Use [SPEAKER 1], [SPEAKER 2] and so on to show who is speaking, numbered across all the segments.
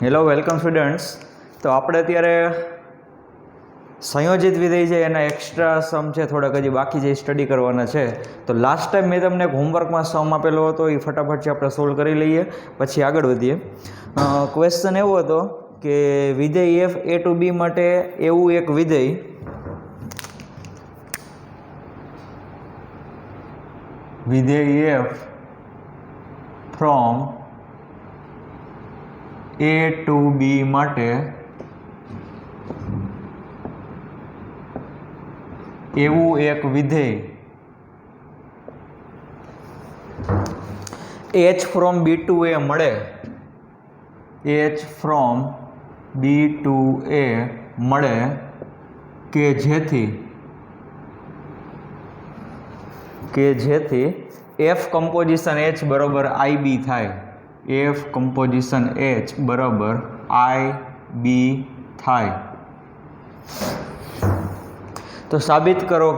[SPEAKER 1] Hello, welcome students. તો આપણે અત્યારે સંયોજિત વિધેય છે એના એક્સ્ટ્રા સમ છે થોડાક હજી બાકી જે સ્ટડી કરવાના છે. તો લાસ્ટ ટાઈમ મેં તમને હોમવર્કમાં સમ આપેલો હતો, એ ફટાફટ આપણે સોલ્વ કરી લઈએ પછી આગળ વધીએ. ક્વેશ્ચન એવો હતો કે વિધેય એફ એ ટુ બી માટે એવું એક વિધેય F from a to B માટે એવું એક વિધેય h ફ્રોમ બી ટુ એ મળે, h ફ્રોમ બી ટુ એ મળે કે જેથી f કમ્પોઝિશન h બરોબર IB થાય, f કમ્પોઝિશન h બરાબર IB થાય. તો સાબિત કરો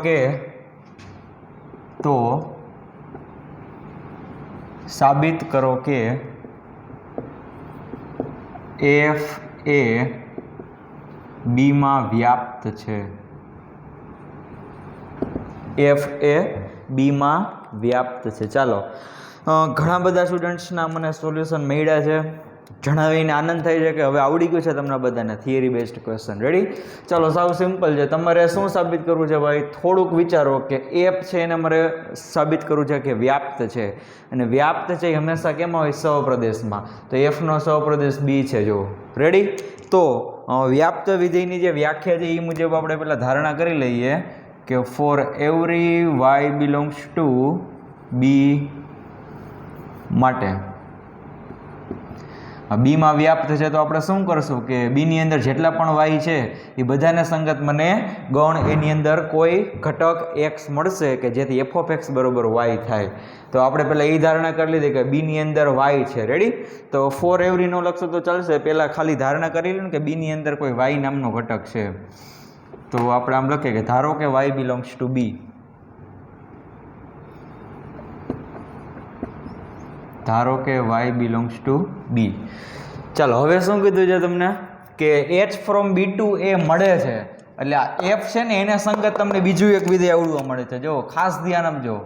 [SPEAKER 1] કે f એ B માં વ્યાપ્ત છે. f એ B માં વ્યાપ્ત છે. ચાલો, ઘણા બધા સ્ટુડન્ટ્સના મને સોલ્યુશન મળ્યા છે, જણાવીને આનંદ થાય છે કે હવે આવડી ગયું છે તમને બધાને થિયરી બેઝડ ક્વેશ્ચન. રેડી? ચાલો, સાવ સિમ્પલ છે. તમારે શું સાબિત કરવું છે ભાઈ? થોડુંક વિચારો કે એફ છે એને મારે સાબિત કરવું છે કે વ્યાપ્ત છે, અને વ્યાપ્ત છે એ હંમેશા કેમાં હોય? સહપ્રદેશમાં. તો એફનો સહપ્રદેશ બી છે. જો રેડી? તો વ્યાપ્ત વિધેયની જે વ્યાખ્યા છે એ મુજબ આપણે પહેલાં ધારણા કરી લઈએ કે for every y belongs to B માટે બીમાં વ્યાપ્ત છે, તો આપણે શું કરશું કે બીની અંદર જેટલા પણ વાય છે એ બધાને સંગત મને ગણ એની અંદર કોઈ ઘટક એક્સ મળશે કે જેથી એફ ઓફ એક્સ બરોબર વાય થાય. તો આપણે પહેલાં એ ધારણા કરી લીધી કે બીની અંદર વાય છે. રેડી? તો ફોર એવરીનો લખશો તો ચાલશે, પહેલાં ખાલી ધારણા કરી લે કે બીની અંદર કોઈ વાય નામનો ઘટક છે. તો આપણે આમ લખીએ કે ધારો કે વાય બિલોંગ્સ ટુ બી, ધારો કે y બિલોંગ્સ ટુ બી. ચાલો, હવે શું કીધું છે તમને કે h ફ્રોમ બી ટુ એ મળે છે, એટલે આ f છે ને એને સંગત તમને બીજું એક વિધેય આવડવા મળે છે. જો ખાસ ધ્યાન આપજો,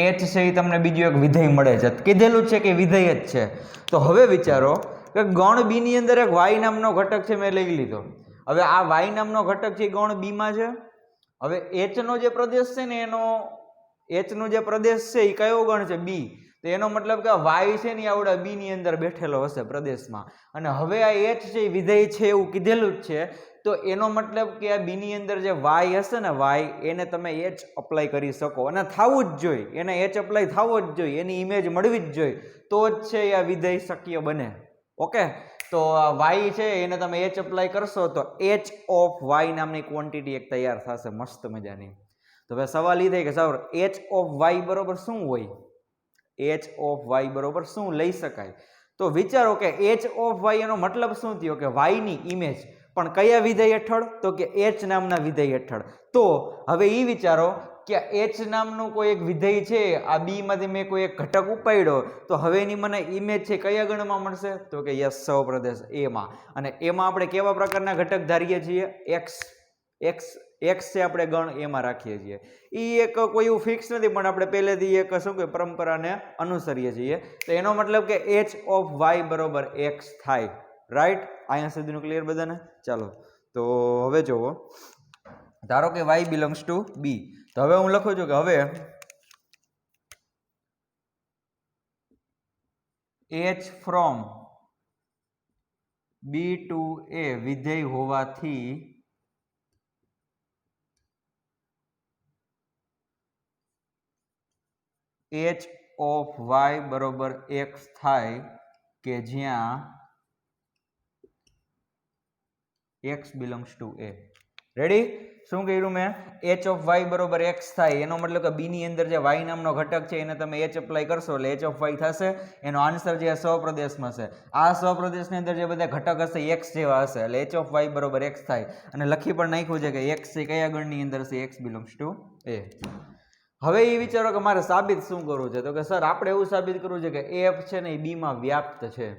[SPEAKER 1] h છે એ તમને બીજું એક વિધેય મળે છે, કીધેલું છે કે વિધેય જ છે. તો હવે વિચારો કે ગણ બી ની અંદર એક y નામનો ઘટક છે, મેં લઈ લીધો. હવે આ y નામનો ઘટક છે ગણ બી માં છે. હવે h નો જે પ્રદેશ છે ને એનો h નો જે પ્રદેશ છે એ કયો ગણ છે? બી. તો એનો મતલબ કે વાય છે ને આવડા બી ની અંદર બેઠેલો હશે પ્રદેશમાં, અને હવે આ h છે વિધેય છે એવું કીધેલું જ છે. તો એનો મતલબ કે આ બી ની અંદર જે વાય હશે ને વાય એને તમે h અપ્લાય કરી શકો, અને થવું જ જોઈએ, એને h અપ્લાય થવો જ જોઈએ, એની ઇમેજ મળવી જ જોઈએ, તો જ છે આ વિધેય શક્ય બને. ઓકે? તો આ વાય છે એને તમે h અપ્લાય કરશો તો h ઓફ વાય નામની ક્વોન્ટિટી એક તૈયાર થશે મસ્ત મજાની. તો હવે સવાલ એ થાય કે સર h ઓફ વાય બરોબર શું હોય? h ઓફ વાય બરોબર શું લઈ શકાય? તો વિચારો કે h ઓફ વાય એનો મતલબ શું થયો કે y ની ઇમેજ, પણ કયા વિધેય હેઠળ? તો કે h નામના વિધેય હેઠળ. તો હવે એ વિચારો કે h નામનું કોઈ એક વિધેય છે, આ બી માંથી મેં કોઈ એક ઘટક ઉપાડ્યો, તો હવે એની મને ઇમેજ છે કયા ગણમાં મળશે? તો કે યસ, સહપ્રદેશ એ માં. અને એમાં આપણે કેવા પ્રકારના ઘટક ધારીએ છીએ? x છે આપણે ગણ એમાં રાખીએ છીએ. એ એક કોઈ એવું ફિક્સ નથી, પણ આપણે પહેલેથી એક શું કે પરંપરાને અનુસરીએ છીએ. તો એનો મતલબ કે h ઓફ y બરોબર x થાય. રાઈટ? અહીંયા સુધીનું ક્લિયર બધાને? ચાલો, તો હવે જુઓ, ધારો કે y બિલોંગ્સ ટુ બી. તો હવે હું લખું છું કે હવે h ફ્રોમ બી ટુ એ વિધેય હોવાથી h ઓફ y બરોબર x થાય કે જ્યાં x belongs to A. Ready? શું કર્યું મેં? h ઓફ y બરોબર x થાય, એનો મતલબ કે બી ની અંદર જે y નામનો ઘટક છે એને તમે h અપ્લાય કરશો એટલે h ઓફ y થશે. એનો આન્સર જે સહપ્રદેશમાં છે, આ સહપ્રદેશની અંદર જે બધા ઘટક હશે x જેવા હશે, એટલે h ઓફ y બરોબર x થાય. અને લખી પણ નાખ્યું છે કે x છે કયા ગણની અંદર છે? x બિલોંગ્સ ટુ એ. હવે એ વિચારો કે મારે સાબિત શું કરવું છે, તો કે સર આપણે એવું સાબિત કરવું છે કે એફ છે ને એ બી માં વ્યાપ્ત છે,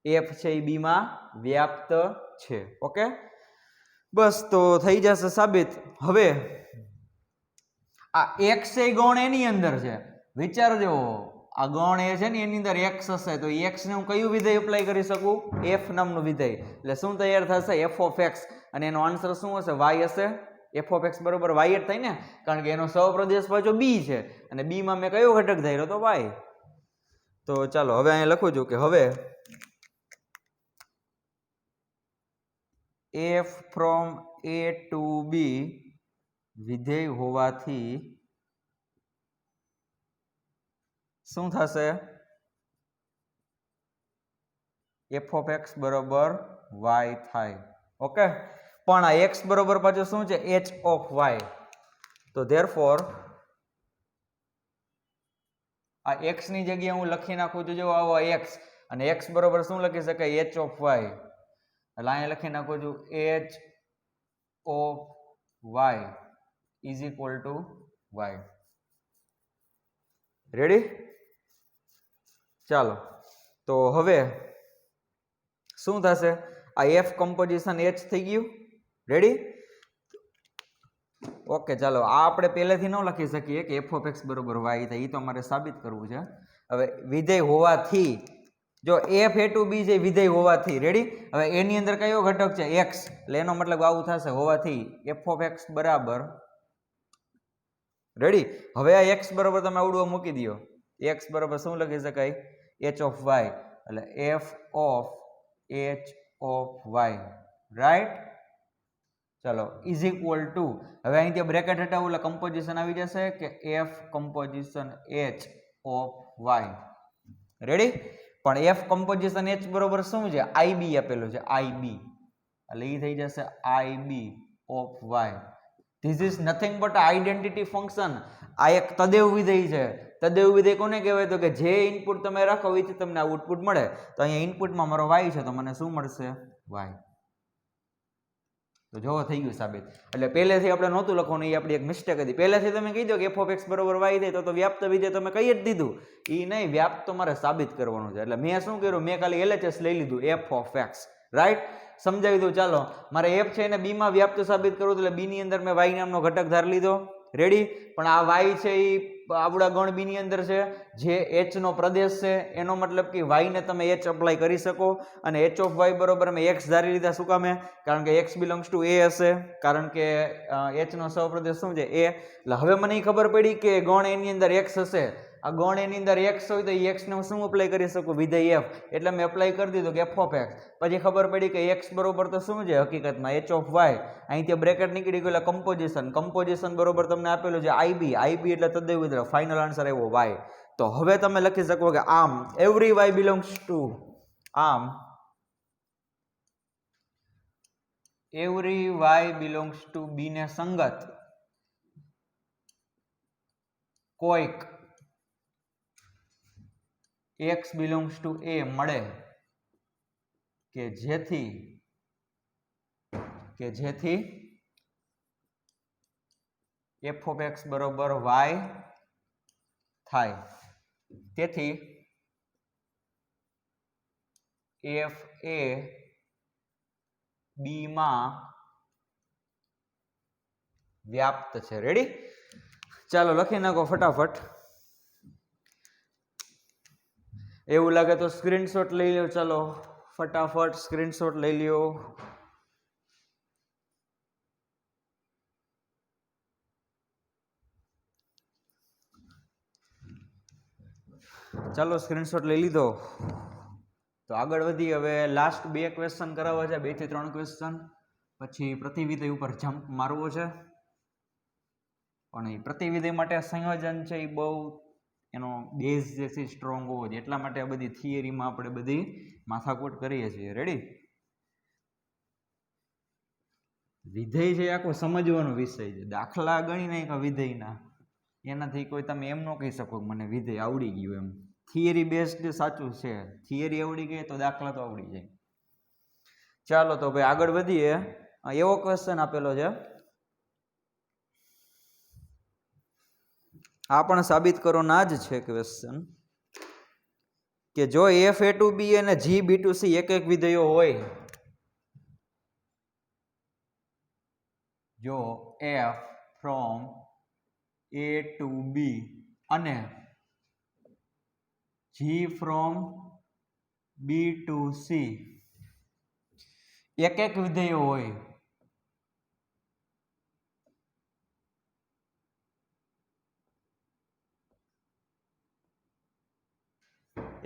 [SPEAKER 1] એફ છે એ બી માં વ્યાપ્ત છે. ઓકે, બસ તો થઈ જશે સાબિત. હવે આ એક્સ એ ગૌણ એની અંદર છે, વિચારજો આ ગૌણ એ છે ને એની અંદર એક્સ હશે તો એક્સ ને હું કયું વિધેય અપ્લાય કરી શકું? એફ નામનું વિધેય. એટલે શું તૈયાર થશે? એફ ઓફ એક્સ, અને એનો આન્સર શું હશે? વાય હશે. એફ ઓફ એક્સ બરોબર વાય જ થાય ને, કારણ કે એનો સહપ્રદેશ પાછો બી છે અને બી માં મેં કયો ઘટક ધાર્યો તો વાય. તો ચાલો હવે અહીંયા લખું છું કે હવે f from a to b વિધેય હોવાથી શું થશે? એફ ઓફ એક્સ બરોબર વાય થાય. ઓકે, પણ આ એક્સ બરોબર પાછું શું છે? H of y. તો ધેરફોર આ એક્સ ની જગ્યાએ હું લખી નાખું છું, જો આવો એક્સ, અને એક્સ બરોબર શું લખી શકાય? H of y. એટલે અહીંયા લખી નાખું છું h of Y is equal to y. Ready? ચાલો તો હવે શું થશે? આ એફ કમ્પોઝિશન એચ થઈ ગયું. રેડી? ઓકે, ચાલો આ આપણે પહેલેથી ન લખી શકીએ કે એફ ઓફ એક્સ બરોબર વાય થાય, એ તો અમારે સાબિત કરવું છે. હવે વિધેય હોવાથી, જો એફ એ ટુ બી છે વિધેય હોવાથી, રેડી? હવે એની અંદર કયો ઘટક છે? એક્સ, એટલે એનો મતલબ આવું થશે હોવાથી એફ ઓફ એક્સ બરાબર. રેડી? હવે આ એક્સ બરોબર તમે આવડું મૂકી દો, એક્સ બરોબર શું લખી શકાય? H of y. એટલે f of h of y, right? ચાલો ઇઝ ઇક્વલ ટુ, હવે અહીંથી બ્રેકેટ હટાવું એટલે કમ્પોઝિશન આવી જશે કે f composition h of y. Ready? પણ એફ કમ્પોઝિશન એચ બરોબર શું છે? આઈબી આપેલું છે, આઈબી. એટલે એ થઈ જશે i b of y. This is nothing but identity function. આ એક તદેવ વિધેય છે. તદેવ વિધેય કોને કહેવાય? તો કે જે ઇનપુટ તમે રાખો એથી તમને આઉટપુટ મળે. તો અહીંયા ઇનપુટમાં મારો વાય છે તો મને શું મળશે? વાય. તો જોવો થઈ ગયું સાબિત. એટલે પહેલેથી આપણે નહોતું લખવાનું, એ આપણી એક મિસ્ટેક હતી. પહેલેથી તમે કહી દો કે એફ ઓફ એક્સ બરોબર વાય થાય તો વ્યાપ્ત વિધેય તમે કહી જ દીધું. એ નહીં, વ્યાપ્ત તો મારે સાબિત કરવાનું છે. એટલે મેં શું કર્યું? મેં ખાલી એલએચએસ લઈ લીધું, એફ ઓફ એક્સ. રાઈટ? સમજાવી દઉં. ચાલો, મારે એફ છે એને બી માં વ્યાપ્ત સાબિત કરવું, એટલે બી ની અંદર મેં વાય નામનો ઘટક ધાર લીધો. રેડી? પણ આ વાય છે એ આપણા ગણ બી ની અંદર છે, જે એચ નો પ્રદેશ છે, એનો મતલબ કે વાય ને તમે એચ અપ્લાય કરી શકો. અને એચ ઓફ વાય બરોબર મેં એક્સ ધારી લીધા. શું કામે? કારણ કે એક્સ બિલોંગ્સ ટુ એ હશે, કારણ કે એચ નો સહપ્રદેશ શું છે? એ. એટલે હવે મને ખબર પડી કે ગણ એની અંદર એક્સ હશે. આ ગણ એની અંદર એક્સ હોય તો એક્સ ને હું શું અપ્લાય કરી શકું? વિધેય એફ. એટલે મેં અપ્લાય કરી દીધું કે એફ ઓફ એક્સ. પછી ખબર પડી કે એક્સ બરોબર તો શું છે હકીકતમાં? H of y. અહીંથી બ્રેકેટ નીકળી ગયું એટલે કમ્પોઝિશન. કમ્પોઝિશન બરોબર તમને આપેલું છે આઈબી. આઈબી એટલે તદ્દન વિધેય. ફાઇનલ આન્સર આવ્યો વાય. તો હવે તમે લખી શકો કે આમ એવરી વાય બિલોંગ્સ ટુ, આમ એવરી વાય બિલોંગ્સ ટુ બી ને સંગત કોઈક એક્સ બિલોંગ્સ ટુ એ મળે કે જેથી એફ ઓફ એક્સ બરોબર વાય થાય. તેથી એફ એ બી માં વ્યાપ્ત છે. રેડી? ચાલો લખી નાખો ફટાફટ. એવું લાગે તો સ્ક્રીનશોટ લઈ લો. ચાલો ફટાફટ સ્ક્રીનશોટ લઈ લ્યો. ચાલો સ્ક્રીનશોટ લઈ લીધો. તો આગળ વધી. હવે લાસ્ટ 2 ક્વેશ્ચન કરાવવા છે, 2 થી 3 ક્વેશ્ચન. પછી પ્રતિવિધેય ઉપર જમ્પ મારવો છે. પણ એ પ્રતિવિધેય માટે સંયોજન છે એ બહુ એનો બેઝ જે છે સ્ટ્રોંગ હોવો જોઈએ. એટલા માટે આ બધી થિયરીમાં આપણે બધી માથાકૂટ કરીએ છીએ. રેડી? વિધેય છે આખો સમજવાનો વિષય છે. દાખલા ગણી નાખ્યા વિધેયના, એનાથી કોઈ તમે એમ ન કહી શકો મને વિધેય આવડી ગયું એમ. થિયરી બેઝડ સાચું છે. થિયરી આવડી ગઈ તો દાખલા તો આવડી જાય. ચાલો તો ભાઈ આગળ વધીએ. એવો ક્વેશ્ચન આપેલો છે આ પણ સાબિત કરવાના જ છે ક્વેશ્ચન કે જો એફ એ ટુ બી અને જી બી ટુ સી એક એક વિધેયો હોય, જો એફ ફ્રોમ એ ટુ બી અને જી ફ્રોમ બી ટુ સી એક એક વિધેયો હોય,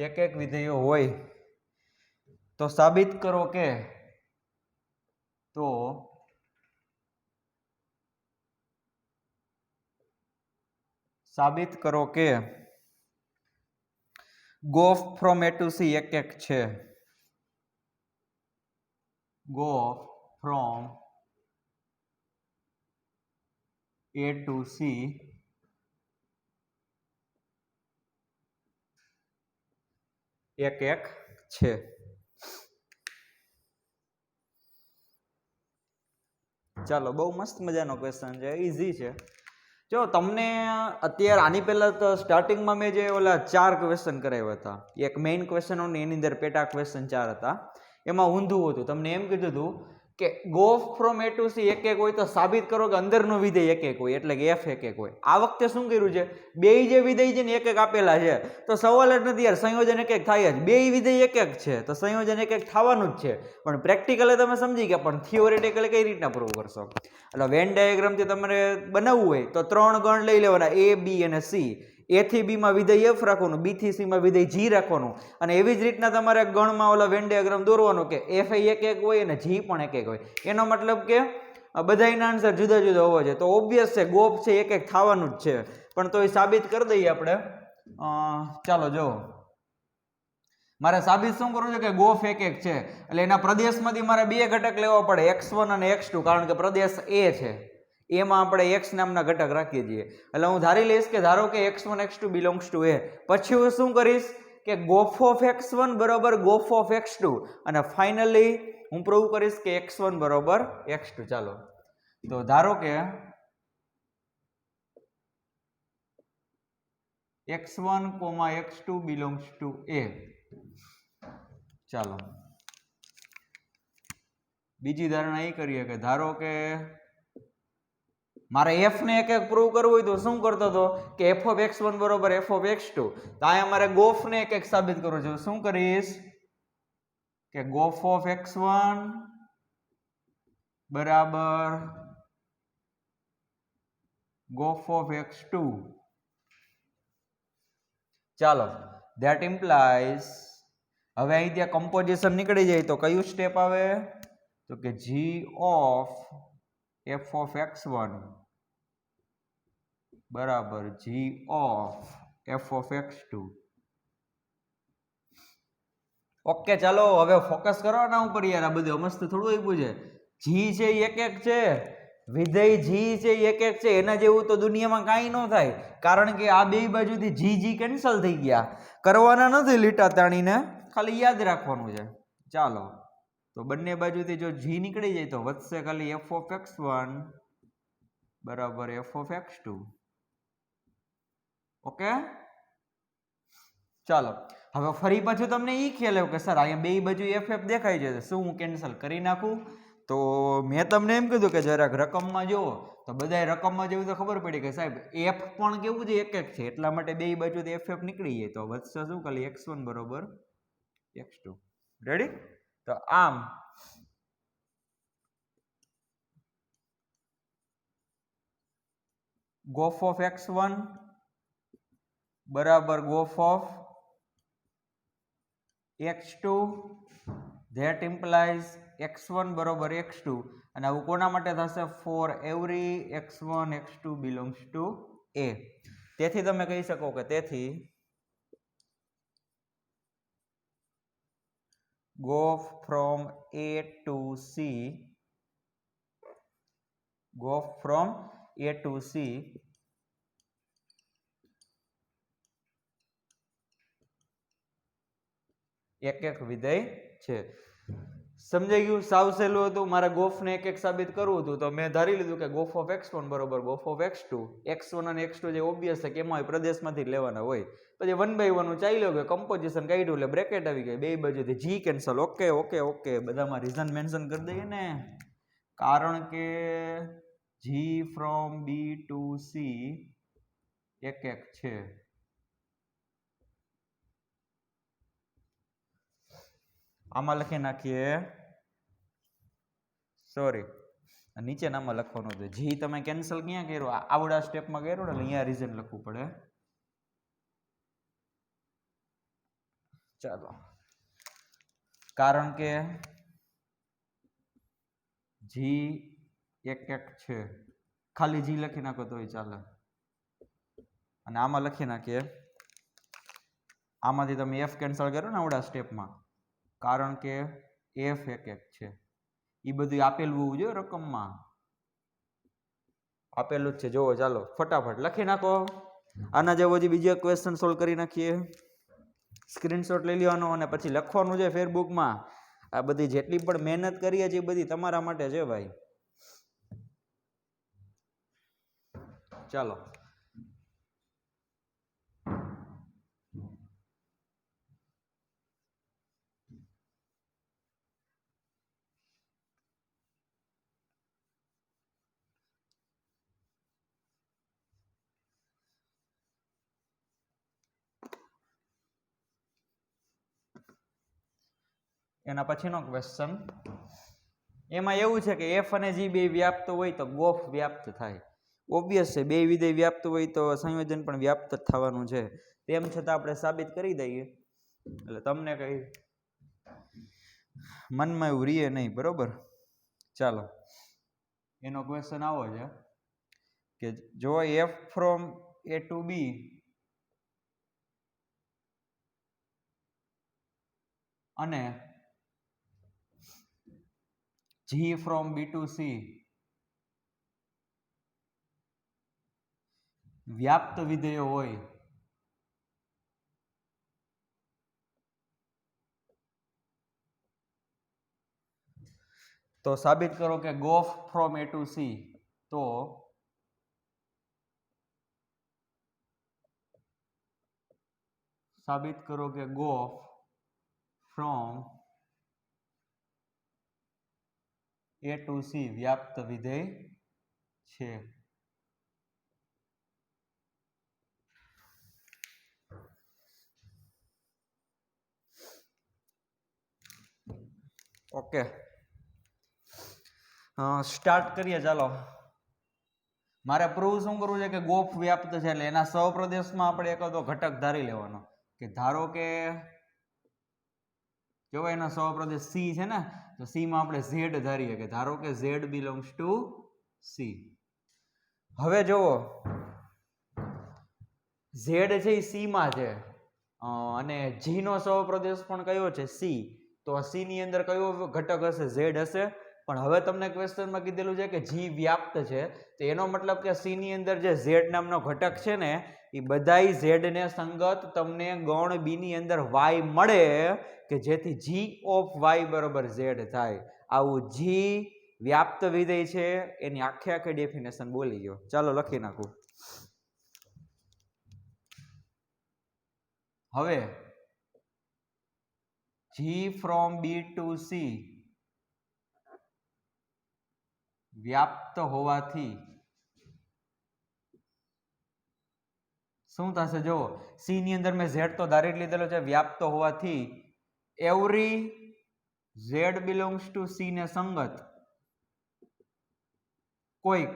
[SPEAKER 1] એક એક વિધેયો હોય તો સાબિત કરો કે ગોફ ફ્રોમ એ ટુ સી એક એક છે, ગોફ ફ્રોમ એ ટુ સી એક એક છે. ચાલો, બહુ મસ્ત મજાનો ક્વેશ્ચન છે, ઈઝી છે. જો તમને અત્યારે આની પહેલા તો સ્ટાર્ટિંગમાં મેં જે ઓલા 4 ક્વેશ્ચન કરાવ્યા હતા, એક મેઇન ક્વેશ્ચન હોય ને એની અંદર પેટા ક્વેશ્ચન 4 હતા, એમાં ઊંધું હતું. તમને એમ કીધું હતું કે ગોફ ફ્રોમ એ ટુ સી એક એક હોય તો સાબિત કરો કે અંદરનો વિધેય એક એક હોય, એટલે કે એફ એક એક હોય. આ વખતે શું કર્યું છે, બેય જે વિધેય છે ને એક એક આપેલા છે, તો સવાલ જ નથી યાર, સંયોજન એક એક થાય જ. બેય વિધેય એક એક છે તો સંયોજન એક એક થવાનું જ છે. પણ પ્રેક્ટિકલી તમે સમજી ગયા, પણ થિયોરેટિકલી કઈ રીતના પ્રૂવ કરશો? એટલે વેન ડાયાગ્રામથી તમારે બનાવવું હોય તો 3 ગણ લઈ લેવાના, એ બી અને સી. એ થી બી માં વિધેય એફ રાખવાનું, બી થી સી માં વિધેય જી રાખવાનું, અને એવી જ રીતના તમારે ગણમાં ઓલા વેન ડાયાગ્રામ દોરવાનો કે એફ એક એક હોય અને જી પણ એક એક હોય. એનો મતલબ કે બધાના આન્સર જુદા જુદા હોવા જોઈએ. તો ઓબ્વિયસ છે ગોફ છે એક એક થવાનું જ છે, પણ તો એ સાબિત કરી દઈએ આપણે. ચાલો જો, મારે સાબિત શું કરવું છે કે ગોફ એક એક છે, એટલે એના પ્રદેશમાંથી મારે બે ઘટક લેવા પડે, x1 અને x2, કારણ કે પ્રદેશ એ છે, એમાં આપણે x નામના ઘટક રાખીએ છીએ. એટલે હું ધારી લઈશ કે ધારો કે x1 x2 બિલોંગ્સ ટુ એ. પછી હું શું કરીશ કે ગોફ ઓફ x1 બરાબર ગોફ ઓફ x2, અને ફાઇનલી હું પ્રૂવ કરીશ કે x1 બરાબર x2. ચાલો, તો ધારો કે x1, x2 બિલોંગ્સ ટુ એ. ચાલો, બીજી ધારણા એ કરીએ કે ધારો કે મારે f ને એક એક પ્રૂવ કરવું હોય તો શું કરતો હતો કે f ઓફ x1 બરોબર f ઓફ x2. તો અહીંયા મારે ગોફ ને એક એક સાબિત કરવું છે. શું કરીશ કે ગોફ ઓફ x1 બરાબર ગોફ ઓફ x2. ચાલો, ધેટ ઇમ્પ્લાઇઝ, હવે અહીં ત્યાં કમ્પોઝિશન નીકળી જાય તો કયું સ્ટેપ આવે, તો કે g of f of x1 બરાબર g of f of x2. Okay, ચાલો હવે ફોકસ કરવાના ઉપર યાર, આ બધું મસ્ત થોડું આપ્યું છે. g છે એક એક છે, વિધેય g છે એક એક છે, એના જેવું તો દુનિયામાં કાંઈ ન થાય, કારણ કે આ બે બાજુથી g કેન્સલ થઈ ગયા. કરવાના નથી લીટા તાણીને, ખાલી યાદ રાખવાનું છે. ચાલો, તો બંને બાજુથી જો g નીકળી જાય તો વધશે ખાલી f ઓફ x1 બરાબર f ઓફ x2. ઓકે, ચાલો હવે ફરી પાછું તમને એ ખ્યાલ આવ્યો કે સર અહીંયા બે બાજુ એફ એફ દેખાય છે, શું હું કેન્સલ કરી નાખું? તો મેં તમને એમ કીધું કે જરાક રકમમાં જુઓ, તો બધાય રકમમાં જેવું તો ખબર પડી કે સાહેબ એફ પણ કેવું છે એક એક છે, એટલા માટે બે બાજુથી એફ એફ નીકળી જાય તો વધશે શું ખાલી x1 બરોબર x2. રેડી? તો આમ ગોફ ઓફ x1 બરાબર ગોફ of x2, that implies x1 બરોબર x2, અને આવું કોના માટે થશે? For every x1 x2 belongs to a. તેથી તમે કહી શકો કે તેથી go from a to c, go from a to c એક એક વિધેય છે. સમજાઈ ગયું? સાવ સહેલું હતું. મારે ગોફને એક એક સાબિત કરવું હતું તો મેં ધારી લીધું કે ગોફ ઓફ x1 બરોબર ગોફ ઓફ x2. x1 અને x2 જે ઓબ્વિયસ છે કે એમાં પ્રદેશમાંથી લેવાના હોય. પછી 1 by 1 ચાલ્યો ગયો, કમ્પોઝિશન કાઢ્યું એટલે બ્રેકેટ આવી ગઈ, બે બાજુથી g cancel. Okay okay okay, બધામાં રીઝન મેન્શન કરી દઈએ ને. કારણ કે g from b to c એક એક છે. આમાં લખી નાખીએ, સોરી નીચેનામાં લખવાનું હતું. જી તમે કેન્સલ ક્યાં કર્યું? આવડા સ્ટેપમાં કર્યું ને એટલે અહીંયા રીઝન લખવું પડે. ચાલો, કારણ કે જી એક એક છે, ખાલી જી લખી નાખો તોય ચાલે. અને આમાં લખી નાખીએ, આમાંથી તમે એફ કેન્સલ કરો ને આવડા સ્ટેપમાં, કારણ કે એફ એક એક છે. એ બધું આપેલું હોવું જોઈએ રકમમાં, આપેલું જ છે. જોવો, ચાલો ફટાફટ લખી નાખો. આના જેવો જ બીજો ક્વેશ્ચન સોલ્વ કરી નાખીએ. સ્ક્રીનશોટ લઈ લેવાનો અને પછી લખવાનું છે ફેસબુકમાં. આ બધી જેટલી પણ મહેનત કરીએ છીએ એ બધી તમારા માટે છે ભાઈ. ચાલો, એના પછીનો ક્વેશ્ચન. એમાં એવું છે કે એફ અને જી બે વ્યાપ્ત હોય તો ગોફ વ્યાપ્ત થાય. ઓબ્વિયસ છે, બે વિધેય વ્યાપ્ત હોય તો સંયોજન પણ વ્યાપ્ત જ થવાનું છે. તેમ છતાં આપણે સાબિત કરી દઈએ એટલે તમને કઈ મનમાં એવું રીએ નહીં, બરોબર? ચાલો, એનો ક્વેશ્ચન આવો છે કે જો એફ ફ્રોમ એ ટુ બી અને જી ફ્રોમ બી ટુ સી વ્યાપ્ત વિધેયો હોય તો સાબિત કરો કે ગોફ ફ્રોમ એ ટુ સી. તો સાબિત કરો કે ગોફ ફ્રોમ એ ટુ સી વ્યાપ્ત વિધેય છે. ઓકે, સ્ટાર્ટ કરીએ. ચાલો, મારે પ્રૂવ શું કરવું છે કે ગોફ વ્યાપ્ત છે, એટલે એના સહપ્રદેશમાં આપણે એકાદો ઘટક ધારી લેવાનો. કે ધારો કે જો એનો સહપ્રદેશ સી છે ને, તો સી માં આપણે ઝેડ ધારીએ કે ધારો કે ઝેડ બિલોંગ્સ ટુ સી. હવે જુઓ, ઝેડ છે એ સી માં છે અને જી નો સહપ્રદેશ પણ કયો છે? સી. તો સી ની અંદર કયો ઘટક હશે? ઝેડ હશે. પણ હવે તમને ક્વેશ્ચનમાં કીધેલું છે કે જી વ્યાપ્ત છે, તો એનો મતલબ કે સી ની અંદર જે ઝેડ નામનો ઘટક છે ને, એ બધાય ઝેડ ને સંગત તમને ગૌણ બી ની અંદર વાય મળે કે જેથી જી ઓફ વાય બરોબર ઝેડ થાય. આવું જી વ્યાપ્ત વિધેય છે, એની આખી ડેફિનેશન બોલી ગયો. ચાલો લખી નાખું. હવે જી ફ્રોમ બી ટુ સી વ્યાપ્ત હોવાથી શું થશે? જો સી ની અંદર મેં ઝેડ તો ધારી લીધેલો છે. વ્યાપ્ત હોવાથી every z belongs to c ને સંગત કોઈક,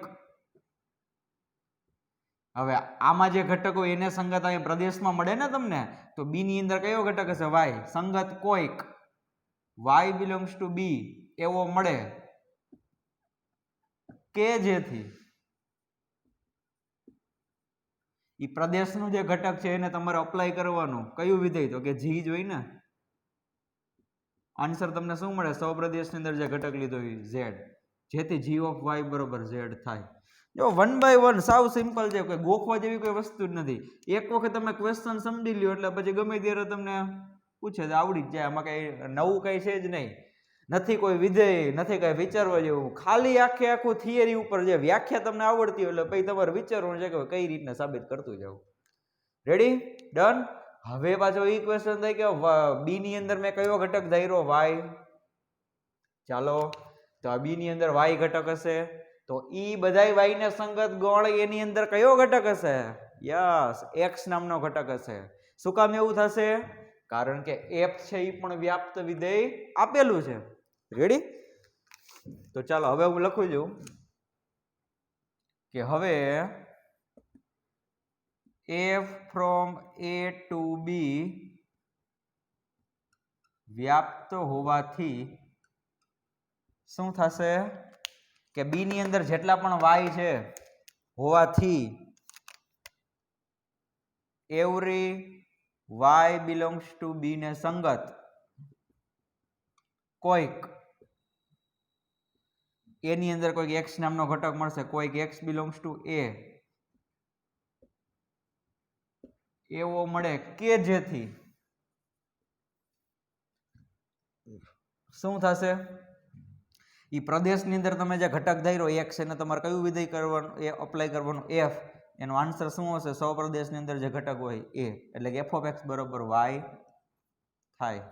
[SPEAKER 1] હવે આમાં જે ઘટક હોય એને સંગત અહીં પ્રદેશમાં મળે ને તમને, તો બી ની અંદર કયો ઘટક હશે? વાય. સંગત કોઈક વાય બિલોંગ્સ ટુ બી એવો મળે કે જેથી એ પ્રદેશનું જે ઘટક છે એને તમારે અપ્લાય કરવાનું. કયું વિધેય? તો કે જી જોઈ ને. આન્સર તમને શું મળે? સૌપ્રદેશની અંદર જે ઘટક લીધો એ ઝેડ, જેથી જી ઓફ વાય બરોબર ઝેડ થાય. જો 1 by 1 સાવ સિમ્પલ છે, કોઈ ગોખવા જેવી કોઈ વસ્તુ જ નથી. એક વખત તમે ક્વેશ્ચન સમજી લ્યો એટલે પછી ગમે ત્યારે તમને પૂછે તો આવડી જ જાય. આમાં કઈ નવું કઈ છે જ નહીં. નથી કોઈ વિધેય, નથી કઈ વિચારવા જેવું, ખાલી આખું થિયરી ઉપર જે વ્યાખ્યા તમને આવડતી હોય એટલે પછી તમારે વિચારવાનું છે કે કઈ રીતના સાબિત કરતું જવું. રેડી? ડન. હવે પાછો એ ક્વેશ્ચન થાય કે બી ની અંદર મેં કયો ઘટક ધાર્યો? વાય. ચાલો, તો આ બી ની અંદર વાય ઘટક હશે, તો ઈ બધાય વાય ને સંગત ગણ એની અંદર કયો ઘટક હશે? યસ, એક્સ નામનો ઘટક હશે. શું કામ એવું થશે? કારણ કે એફ છે એ પણ વ્યાપ્ત વિધેય આપેલું છે. રેડી? તો ચાલો હવે હું લખું છું કે હવે એફ ફ્રોમ એ ટુ બી વ્યાપ્ત હોવાથી શું થશે કે બી ની અંદર જેટલા પણ વાય છે હોવાથી એવરી વાય બિલોંગ્સ ટુ બી ને સંગત કોઈક એની અંદર કોઈક એક્સ નામનો ઘટક મળશે, કોઈક એક્સ બિલોંગ્સ ટુ એ એવો મળે કે જેથી શું થશે? ઈ પ્રદેશની અંદર તમે જે ઘટક ધાર્યો એક્સ એને તમારે કયું વિધેય કરવાનું? એ અપ્લાય કરવાનું એફ. એનો આન્સર શું હશે? સો પ્રદેશની અંદર જે ઘટક હોય એ, એટલે કે એફ ઓફ એક્સ બરોબર વાય થાય.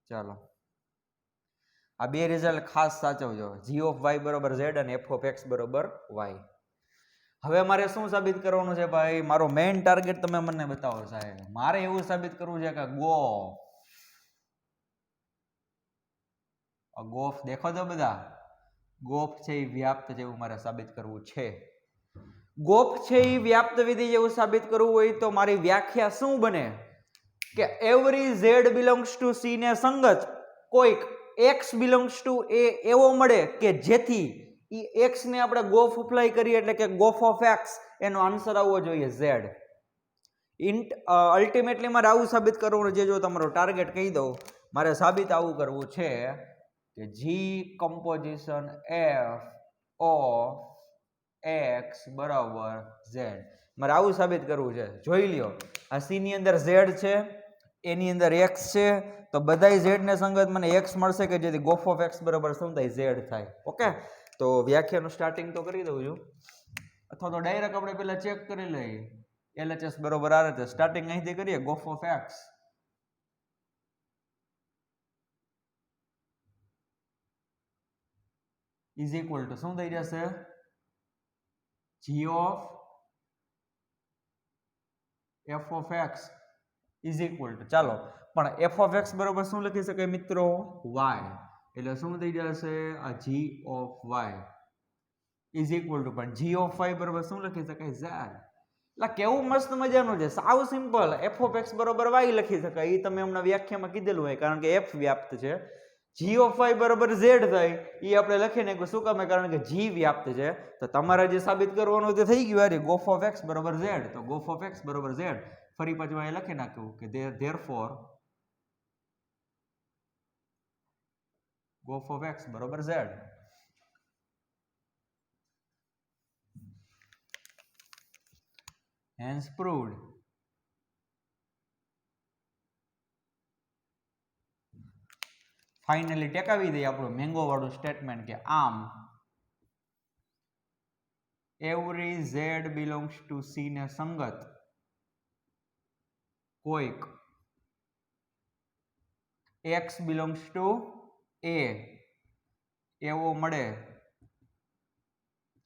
[SPEAKER 1] ચાલો, આ બે રિઝલ્ટ ખાસ સાચવજો. જી ઓફ વાય બરોબર ઝેડ અને એફ ઓફ એક્સ બરોબર વાય. હવે મારે શું સાબિત કરવાનું છે ભાઈ? મારો મેઇન ટાર્ગેટ તમે મને બતાવો સાહેબ. મારે એવું સાબિત કરવું છે કે ગોફ દેખો તો બધા, ગોફ છે એ વ્યાપ્ત છે એવું મારે સાબિત કરવું છે. ગોફ છે એ વ્યાપ્ત વિધિ જેવું સાબિત કરવું હોય તો મારી વ્યાખ્યા શું બને કે every z belongs to c ને સંગત કોઈક એક્સ બિલોંગ્સ ટુ એ એવો મળે કે જેથી ઈ એક્સ ને આપણે ગોફ અપ્લાય કરીએ એટલે કે ગોફ ઓફ એક્સ, એનો આન્સર આવવો જોઈએ ઝેડ. અલ્ટિમેટલી મારે આવું સાબિત કરવું છે. જો તમારો ટાર્ગેટ કહી દઉં, મારે સાબિત આવું કરવું છે કે જી કમ્પોઝિશન એફ ઓફ એક્સ બરાબર ઝેડ. મારે આવું સાબિત કરવું છે. જોઈ લ્યો, આ સી ની અંદર ઝેડ છે, એની અંદર એક્સ છે, તો બધાય ઝેડ ને સંગત મને એક્સ મળશે કે જેથી ગોફ ઓફ એક્સ બરાબર શું થાય? ઝેડ થાય. ઓકે, તો વ્યાખ્યાનું સ્ટાર્ટિંગ તો કરી દઉં છું, અથવા તો ડાયરેક્ટ આપણે પેલા ચેક કરી લઈએ. LHS બરોબર આ રીતે સ્ટાર્ટિંગ અહીંથી કરીએ. G o f of x is equal to શું થઈ જશે? G of F of x is equal to, ચાલો પણ એફ ઓફ એક્સ બરોબર શું લખી શકાય મિત્રો? વાય. એટલે શું થઈ જશે? આ G of Y is equal to, પણ જી ઓફ વાય બરોબર શું લખી શકાય? ઝેડ. એટલે કેવું મસ્ત મજાનું છે, સાવ સિમ્પલ. એફ ઓફ એક્સ બરોબર વાય લખી શકાય, એ તમે હમણાં વ્યાખ્યામાં કીધેલું હોય, કારણ કે એફ વ્યાપ્ત છે. જી ઓફ વાય બરોબર ઝેડ થાય, એ આપણે લખી નાખ્યું. શું કામ? કારણ કે જી વ્યાપ્ત છે. તો તમારે જે સાબિત કરવાનું તે થઈ ગયું. અરે ગોફ ઓફ એક્સ બરોબર ઝેડ, તો ગોફ ઓફ એક્સ બરોબર ઝેડ. ફરી પાછું અહીં લખી નાખ્યું કે ધેરફોર ગોફ ઓફ એક્સ બરોબર ઝેડ. Hence proved. ફાઇનલી ટેકાવી દઈએ આપણું મેંગો વાળું સ્ટેટમેન્ટ કે આમ every z belongs to c ને સંગત કોઈક એક્સ બિલોંગ્સ ટુ એ એવો મળે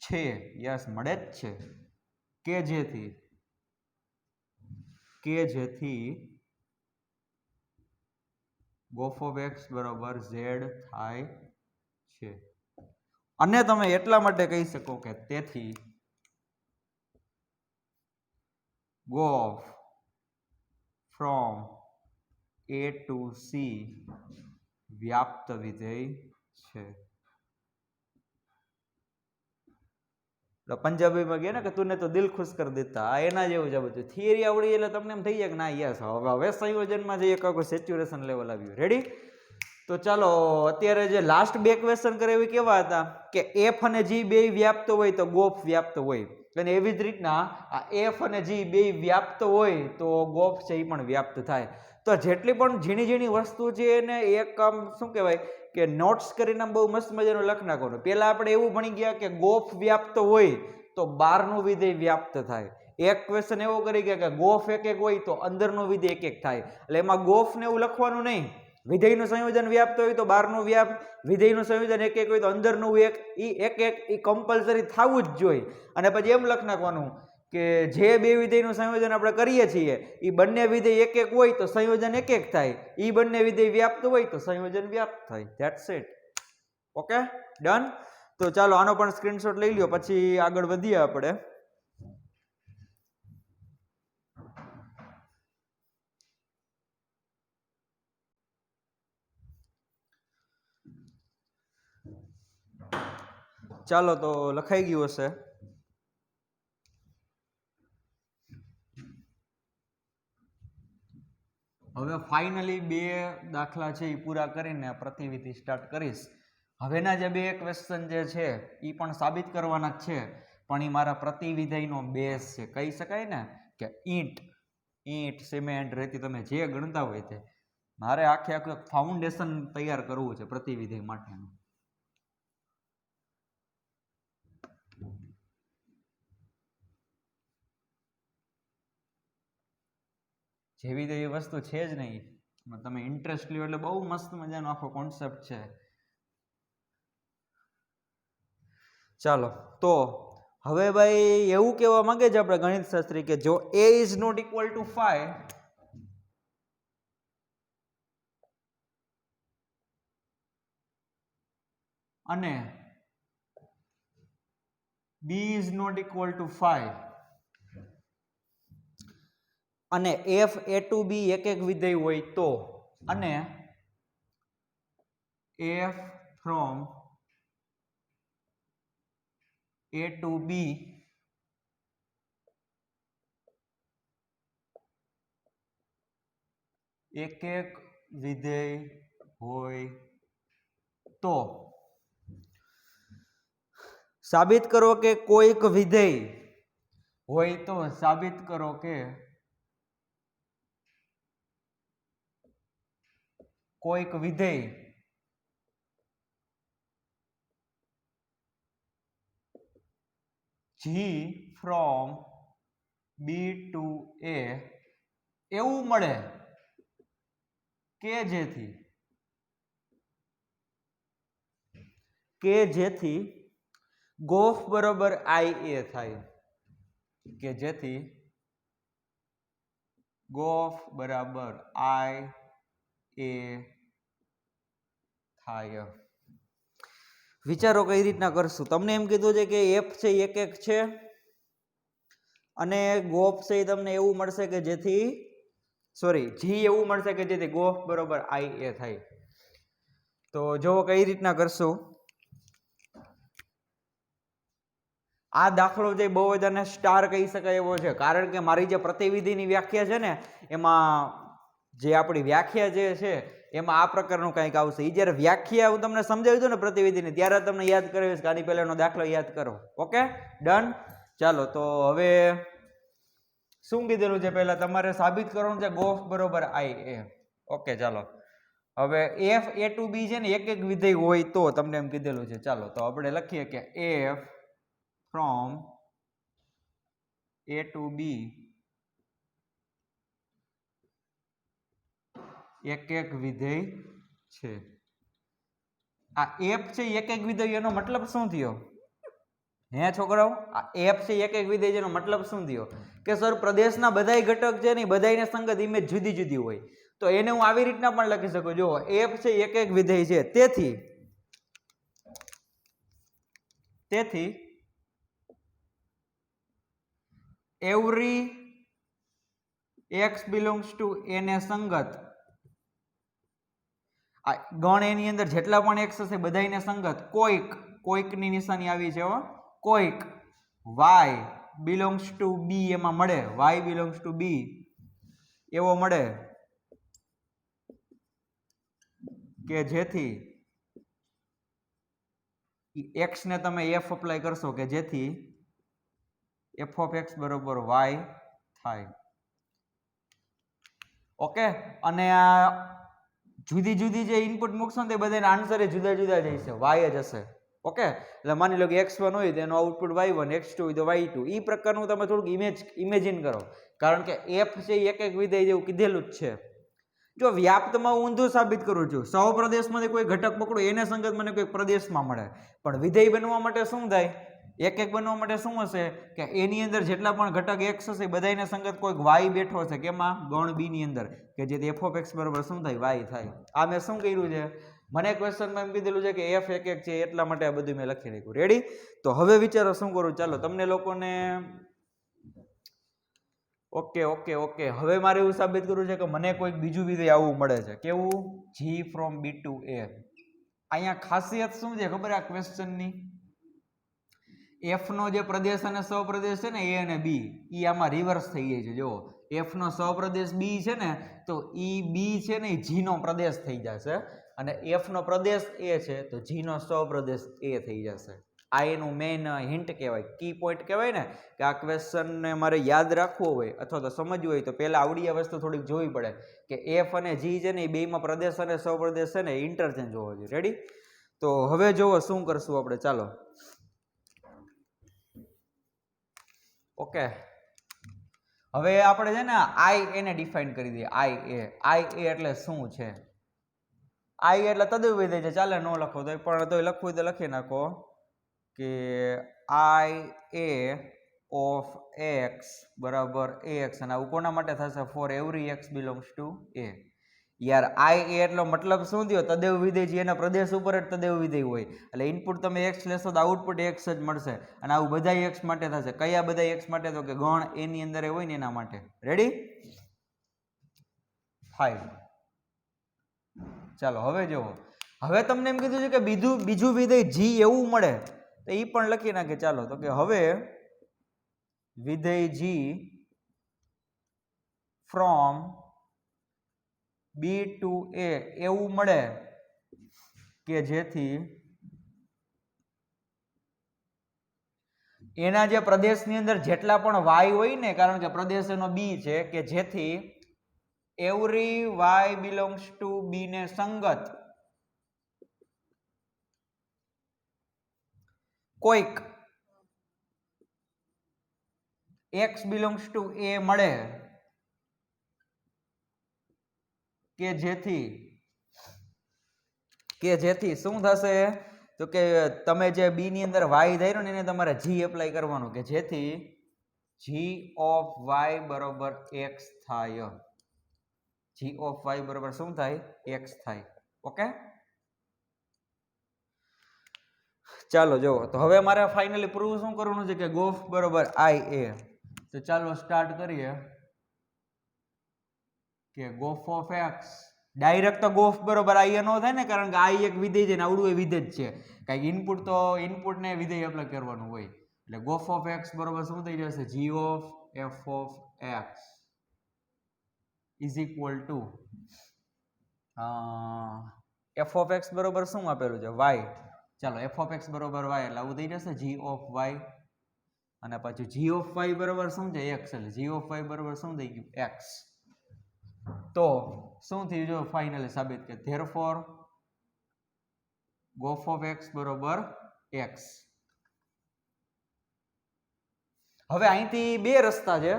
[SPEAKER 1] છે. યસ, મળે જ છે. કે જેથી ગોફ ઓફ એક્સ બરાબર ઝેડ થાય છે. અને તમે એટલા માટે કહી શકો કે તેથી ગોફ ફ્રોમ એ ટુ સી વ્યાપ્ત વિધેય છે. પંજાબીમાં કહે ને કે તુને તો દિલ ખુશ કર દેતા, આ એના જેવું છે બધું. થિયરી આવડી એટલે તમને એમ થઈ જાય કે ના યસ હવે સંયોજનમાં જઈએ, કોઈ સેચ્યુરેશન લેવલ આવ્યું. રેડી? તો ચાલો, અત્યારે જે લાસ્ટ બે ક્વેશ્ચન કરે એવી કેવા હતા કે એફ અને જી બે વ્યાપ્ત હોય તો ગોફ વ્યાપ્ત હોય, અને એવી જ રીતના આ એફ અને જી બે વ્યાપ્ત હોય તો ગોફ છે એ પણ વ્યાપ્ત થાય. તો તો જેટલી પણ ઝીણી ઝીણી વસ્તુ છે એને એક આમ શું કહેવાય કે નોટ્સ કરીને બહુ મસ્ત મજાનું લખ નાખવાનું. પહેલા આપણે એવું ભણી ગયા કે ગોફ વ્યાપ્ત હોય તો બહારનું વિધેય વ્યાપ્ત થાય. એક ક્વેશ્ચન એવો કરી ગયા કે ગોફ એક એક હોય તો અંદરનું વિધેય એક એક થાય. એટલે એમાં ગોફ ને એવું લખવાનું નહીં. વિધેયનું સંયોજન વ્યાપ્ત હોય તો બહારનું વિધેયનું સંયોજન એક એક હોય તો અંદરનું એક એક કમ્પલસરી થવું જ જોઈએ. અને પછી એમ લખ નાખવાનું કે જે બે વિધેયનું સંયોજન આપણે કરીએ છીએ એ બંને વિધેય એક એક હોય તો સંયોજન એક એક થાય. એ બંને વિધેય વ્યાપ્ત હોય તો સંયોજન વ્યાપ્ત થાય. That's it. Okay, done. તો ચાલો આનો પણ સ્ક્રીનશોટ લઈ લ્યો, પછી આગળ વધીએ આપણે. ચાલો તો લખાઈ ગયું હશે. હવે ફાઇનલી બે દાખલા છે એ પૂરા કરીને પ્રતિવિધિ સ્ટાર્ટ કરીશ. હવેના જે બે ક્વેશ્ચન જે છે એ પણ સાબિત કરવાના જ છે, પણ એ મારા પ્રતિવિધેયનો બેઝ છે. કહી શકાય ને કે ઈંટ સિમેન્ટ રેતી તમે જે ગણતા હોય તે મારે આખું ફાઉન્ડેશન તૈયાર કરવું છે પ્રતિવિધેય માટેનું. જેવી તો એ વસ્તુ છે જ નહીં. તમે ઇન્ટરેસ્ટ લ્યો એટલે બહુ મસ્ત મજાનો આખો કોન્સેપ્ટ છે. ચાલો તો હવે ભાઈ એવું કહેવા માંગે છે આપણે ગણિત શાસ્ત્રી કે જો a is not equal to 5 અને b is not equal to 5 અને f a ટુ b એક એક વિધેય હોય તો, અને f from a to b એક એક વિધેય હોય તો સાબિત કરો કે કોઈક વિધેય હોય તો સાબિત કરો કે કોઈક વિધેય g from b to a એવું મળે કે જેથી ગોફ બરોબર ia થાય. કે જેથી ગોફ બરાબર ia થાય. વિચારો કઈ રીતના કરશું. તમને એમ કીધું છે કે f છે એક એક છે અને ગોફ છે તમને એવું મળશે કે જેથી g એવું મળશે કે જેથી ગોફ બરોબર ia થાય. તો જો કઈ રીતના કરશું. આ દાખલો જે બહુ બધાને સ્ટાર કહી શકાય એવો છે, કારણ કે મારી જે પ્રતિવિધિની વ્યાખ્યા છે ને એમાં જે આપણી વ્યાખ્યા જે છે એમાં આ પ્રકારનું કંઈક આવશે. એ જ્યારે વ્યાખ્યા હું તમને સમજાવી દઉં ને પ્રતિવિધિની ત્યારે તમને યાદ કરાવીશ કે આની પહેલાનો દાખલો યાદ કરો. Okay, done. ચાલો તો હવે શું કીધેલું છે પહેલા તમારે સાબિત કરવાનું છે ગોફ બરોબર ia. ઓકે, ચાલો હવે f a ટુ b છે ને એક એક વિધેય હોય તો તમને એમ કીધેલું છે. ચાલો તો આપણે લખીએ કે f from a to b એક એક વિધેય છે. આ f છે એક એક વિધેય એનો મતલબ શું થયો? હે છોકરાઓ, આ f છે એક એક વિધેય એનો મતલબ શું થયો? કે સર પ્રદેશના બધાય ઘટક છે ને બધાયને સંગત ઇમેજ જુદી જુદી હોય. તો એને હું આવી રીતના પણ લખી શકું. જો f છે એક એક વિધેય છે, તેથી every x belongs to a ને સંગત ગણ એની અંદર જેટલા પણ x હશે બધાયને સંગત કોઈકની નિશાની આવી છે કોઈક y belongs to b એમાં મળે, y belongs to b એવો મળે કે જેથી x ને તમે f અપ્લાય કરશો કે જેથી f of x બરોબર y થાય. ઓકે, અને આ જુદી જુદી જે ઇનપુટ મૂકશો ને તે બધાના આન્સર જુદા જુદા જ હશે, વાય જ હશે. ઓકે, એટલે માની લો કે x1 હોય તો એનો આઉટપુટ y1, x2 હોય તો y2. એ પ્રકારનું તમે થોડુંક ઇમેજિન કરો, કારણ કે f છે એ એક એક વિધેય જેવું કીધેલું જ છે. જો વ્યાપ્તમાં હું ઊંધું સાબિત કરું છું, સહપ્રદેશમાંથી કોઈ ઘટક પકડું એને સંગત મને કોઈ પ્રદેશમાં મળે, પણ વિધેય બનવા માટે શું થાય, એક એક બનવા માટે શું હશે કે એની અંદર જેટલા પણ ઘટક x હશે બધાને સંગત કોઈક y બેઠો હશે, કેમાં, ગણ b ની અંદર, કે જેથી f of x બરાબર શું થાય, y થાય. આ મેં શું કર્યું છે, મને ક્વેશ્ચનમાં એમ કીધેલું છે કે f એક એક છે એટલા માટે આ બધું મેં લખી નાખ્યું. રેડી? તો હવે વિચારો શું કરું, ચાલો તમને લોકોને ઓકે હવે મારે એવું સાબિત કરવું છે કે મને કોઈક બીજું વિધેય આવું મળે છે. કેવું? g from b to a. અહીંયા ખાસિયત શું છે ખબર આ ક્વેશ્ચનની? f નો જે પ્રદેશ અને સહપ્રદેશ છે ને a અને b, ઈ આમાં રિવર્સ થઈ જાય છે. જો f નો સહપ્રદેશ b છે ને તો ઈ b છે ને g નો પ્રદેશ થઈ જશે, અને f નો પ્રદેશ a છે તો g નો સહપ્રદેશ a થઈ જશે. આ એનું મેઇન હિન્ટ કહેવાય, કી પોઈન્ટ કહેવાય ને, કે આ ક્વેશ્ચનને મારે યાદ રાખવો હોય અથવા તો સમજવું હોય તો પહેલા આવડી આ વસ્તુ થોડીક જોવી પડે કે f અને g છે ને એ બેમાં પ્રદેશ અને સહપ્રદેશ છે ને ઇન્ટરચેન્જ હોવો જોઈએ. રેડી? તો હવે જોવો શું કરશું આપણે, ચાલો. ઓકે, હવે આપણે છે ને i એને ડિફાઇન કરી દઈએ. i a એટલે શું છે? i એટલે તદ્દિવ વિધેય છે. ચાલે ન લખો તો પણ તોય લખવું તો લખી નાખો કે i a of x બરાબર ax, અને આવું કોના માટે થશે? for every x belongs to a. યાર i a એટલો મતલબ શું થયો? તદ્દેવ વિધેય છે, એના પ્રદેશ ઉપર જ તદ્દેવ વિધેય હોય, એટલે ઇનપુટ તમે x લેશો તો આઉટપુટ x જ મળશે, અને આવું બધા x માટે થશે. કયા બધા x માટે? તો કે ગણ a ની અંદર હોય ને એના માટે. રેડી? ફાઇન. ચાલો હવે જુઓ, હવે તમને એમ કીધું છે કે બીજું વિધેય g એવું મળે તો એ પણ લખી નાખે. ચાલો, તો કે હવે વિધેય g from b to a એવું મળે કે જેથી એના જે પ્રદેશની અંદર જેટલા પણ y હોય ને, કારણ કે પ્રદેશ એનો b છે, કે જેથી every y belongs to b ને સંગત કોઈક x belongs to a મળે, કે જેથી શું થશે? તો કે તમે જે b ની અંદર y ધાર્યો ને એને તમારે g એપ્લાય કરવાનું, કે જેથી g of y બરોબર x થાય. g of y બરોબર શું થાય? x થાય. ઓકે, ચાલો જો, તો હવે મારે ફાઇનલી પ્રૂવ શું કરવાનું છે કે ગોફ બરોબર i a. તો ચાલો સ્ટાર્ટ કરીએ કે ગોફ ઓફ x ડાયરેક્ટ તો ગોફ બરોબર i a નો થાય ને, કારણ કે i એક વિધેય છે ને આવડું એ વિધેય જ છે. કઈક ઇનપુટ તો ઇનપુટ ને વિધેય એપ્લાય કરવાનું હોય, એટલે ગોફ ઓફ x બરોબર શું થઈ જશે? g of f of x is equal to f of x બરોબર શું આપેલું છે? y. ચાલો f of x બરોબર y એટલે આવું થઈ જશે g of y, અને પછી g of y બરોબર શું છે? x. એટલે g of y બરોબર શું થઈ ગયું? x. તો શું થયું? જો ફાઇનલી સાબિત કે therefore ગોફ ઓફ x બરોબર x. હવે અહીંથી બે રસ્તા છે.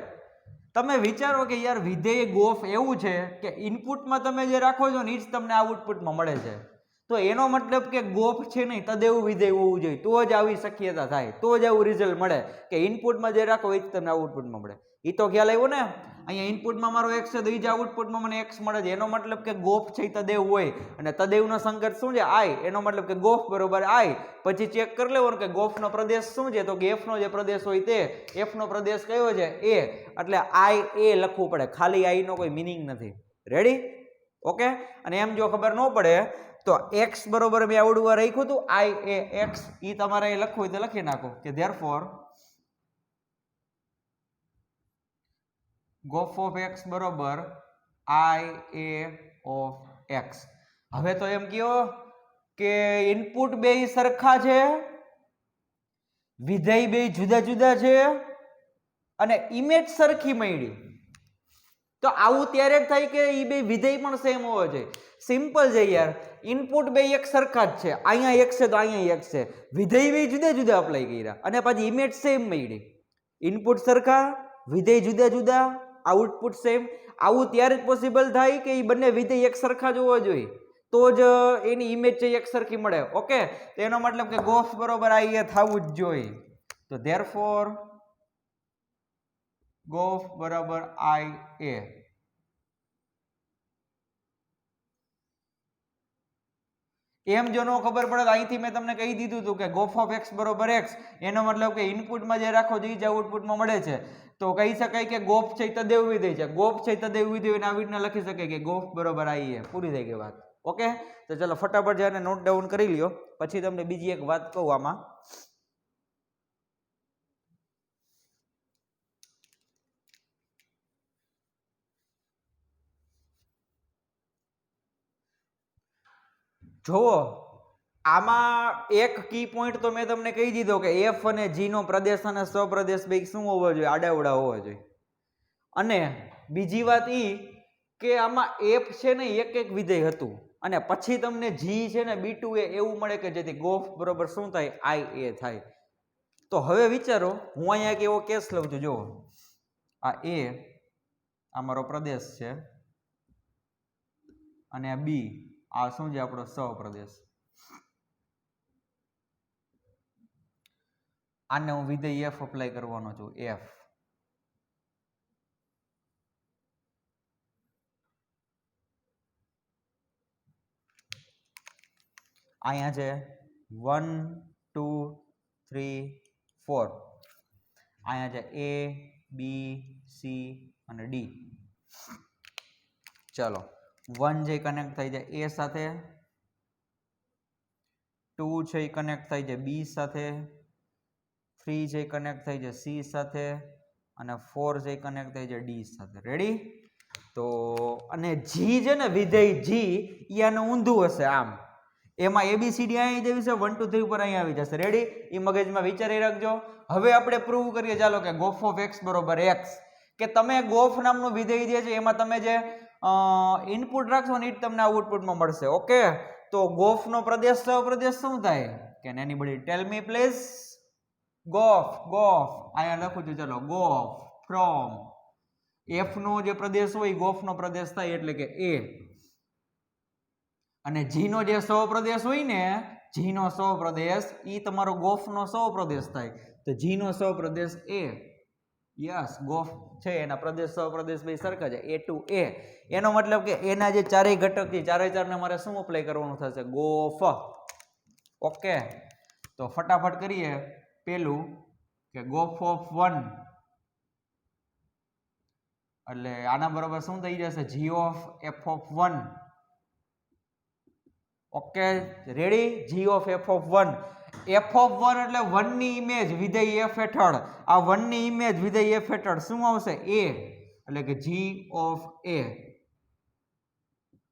[SPEAKER 1] તમે વિચારો કે યાર વિધેય ગોફ એવું છે કે ઇનપુટમાં તમે જે રાખો છો ને એ જ તમને આઉટપુટમાં મળે છે, તો એનો મતલબ કે ગોફ છે નહીં તદેવું વિધેય હોવું જોઈએ, તો જ આવી શક્યતા થાય, તો જ આવું રિઝલ્ટ મળે કે ઇનપુટમાં જે રાખો એ જ તમને આઉટપુટમાં મળે. એ તો ખ્યાલ આવ્યો ને? અહીંયા ઇનપુટમાં મારો x છે તો એ જ આઉટપુટમાં મને x મળે છે, એનો મતલબ કે ગોફ છે એ તદેવ હોય, અને તદેવનો સંકેત શું છે? i. એનો મતલબ કે ગોફ બરોબર i. પછી ચેક કરી લેવાનું કે ગોફનો પ્રદેશ શું છે, તો કે f નો જે પ્રદેશ હોય તે, f નો પ્રદેશ કયો છે? a. એટલે i a લખવું પડે, ખાલી i નો કોઈ મિનિંગ નથી. રેડી? ઓકે, અને એમ જો ખબર ન પડે તો x બરોબર મેં આવડું રાખ્યું હતું i a x, એ તમારે લખવું હોય તો લખી નાખો કે therefore ગોફ ઓફ x બરોબર i a of x. હવે તો એમ કયો કે ઇનપુટ બે સરખા છે, વિધેય બે જુદા જુદા છે, અને ઇમેજ સરખી મળી. તો આવું ત્યારે જ થાય કે એ બે વિધેય પણ સેમ હોવો જોઈએ. સિમ્પલ છે યાર, ઇનપુટ બે એક સરખા જ છે, અહીંયા એક છે તો અહીંયા એક છે, વિધેય બે જુદા જુદા અપ્લાય કર્યા અને પાછી ઇમેજ સેમ મળી. ઇનપુટ સરખા, વિધેય જુદા જુદા, આઉટપુટ સેમ. આવું ત્યારે જ પોસિબલ થાય કે એ બંને વિધેય એક સરખા જ હોવા જોઈએ, તો જ એની ઇમેજ છે એક સરખી મળે. ઓકે, તો એનો મતલબ કે ગોફ બરોબર આ એ થવું જ જોઈએ. તો ધેરફોર ગોફ બરાબર આઈ એ. એમ જો ન ખબર પડે તો અહીંથી મેં તમને કહી દીધું હતું કે ગોફ ઓફ એક્સ બરોબર એક્સ, એનો મતલબ કે ઇનપુટમાં જે રાખો જે આઉટપુટમાં મળે છે, તો કહી શકાય કે ગોફ છે તદેવ વિધેય છે. ગોફ છે તદેવ વિધેય આવી રીતના લખી શકાય કે ગોફ બરોબર આઈ એ. પૂરી થઈ ગઈ વાત. ઓકે, તો ચલો ફટાફટ જઈને નોટ ડાઉન કરી લ્યો, પછી તમને બીજી એક વાત કહું આમાં. જોવો, આમાં એક કી પોઈન્ટ તો મેં તમને કહી દીધો કે એફ અને જી નો પ્રદેશ અને સ્વપ્રદેશ બે શું હોવો જોઈએ? આડાવડા હોવા જોઈએ. અને બીજી વાત એ કે આમાં એફ છે ને એક એક વિધેય હતું અને પછી તમને જી છે ને B2 એ એવું મળે કે જેથી ગોફ બરોબર શું થાય? આઈ એ થાય. તો હવે વિચારો, હું અહીંયા એક એવો કેસ લઉં છું. જો આ એ આ મારો પ્રદેશ છે અને આ બી આ શું છે? આપણો સ્વપ્રદેશ. આને હું વિધેય એફ અપ્લાય કરવાનો છું. એફ અહીંયા છે 1 2 3 4, અહીંયા છે A B C અને D. ચલો, 1 જે કનેક્ટ થઈ જાય A સાથે, 2 છે એ કનેક્ટ થઈ જાય B સાથે, 3 છે કનેક્ટ થઈ જાય C સાથે અને 4 છે કનેક્ટ થઈ જાય D સાથે. રેડી? તો અને G છે ને વિધેય G એ આનું ઊંધું હશે આમ. એમાં ABCD અહીં જેવી છે 1 2 3 ઉપર અહીં આવી જશે. રેડી? એ મગજમાં વિચારી રાખજો. હવે આપણે પ્રૂવ કરીએ. ચાલો કે ગોફ ઓફ એક્સ બરોબર એક્સ, કે તમે ગોફ નામનું વિધેય જે છે એમાં તમે જે ઇનપુટ રાખશો ને એ જ તમને આઉટપુટમાં મળશે. ઓકે, તો ગોફ નો પ્રદેશ પ્રદેશ શું થાય? Can anybody tell me please? G of G of અહીંયા લખું છું. ચલો, ગોફ ફ્રોમ એફ નો જે પ્રદેશ હોય ગોફ નો પ્રદેશ થાય એટલે કે એ, અને જી નો જે સ્વપ્રદેશ હોય ને, જી નો સ્વપ્રદેશ ઈ તમારો ગોફ નો સ્વપ્રદેશ થાય. તો જી નો સ્વપ્રદેશ એ. યસ, ગોફ છે એના પ્રદેશ સ્વપ્રદેશ બે સરખા છે, A to A. એનો મતલબ કે એના જે ચારેય ઘટક છે ચારે ચારને મારે શું અપ્લાય કરવાનું થશે? ગોફ. ઓકે, તો ફટાફટ કરીએ. પેલું કે ગોફ ઓફ 1 એટલે આના બરોબર શું થઈ જશે? G of F of 1. Okay, ready? G of F of 1. F of 1 એટલે 1 ની ઇમેજ વિધેય F હેઠળ, આ 1 ની ઇમેજ વિધેય F હેઠળ શું આવશે? A, એટલે કે G ઓફ A.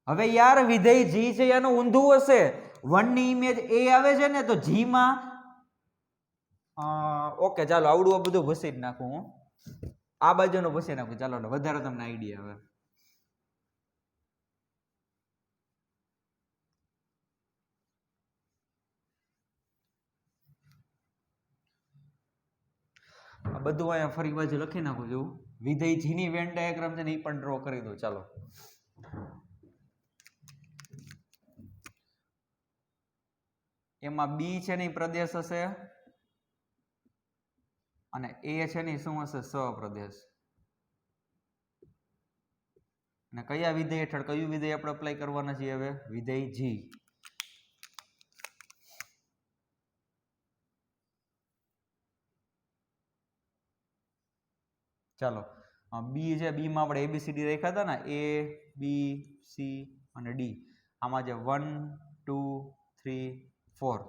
[SPEAKER 1] હવે યાર વિધેય G છે એનું ઊંધું હશે. 1 ની ઇમેજ A આવે છે ને, તો G માં ઓકે ચાલો આવડું બધું ભૂસી જ નાખું હું. આ બાજુનું ભૂસી નાખું. ચાલો વધારે તમને આઈડિયા આવે. આ બધું અહીંયા ફરી બાજુ લખી નાખું છું. વિધેય G ની વેન ડાયાગ્રામ છે ને એ પણ ડ્રો કરી દો. ચાલો, એમાં B છે ને પ્રદેશ હશે અને A છે ને શું હશે? સ્વપ્રદેશ. અને કયા વિધેય હેઠળ કયું વિધેય આપણે અપ્લાય કરવાના છીએ? હવે વિધેય G. ચાલો, B છે, B માં આપણે ABCD રાખ્યા હતા ને, A B C અને D. આમાં જે 1 2 3 4.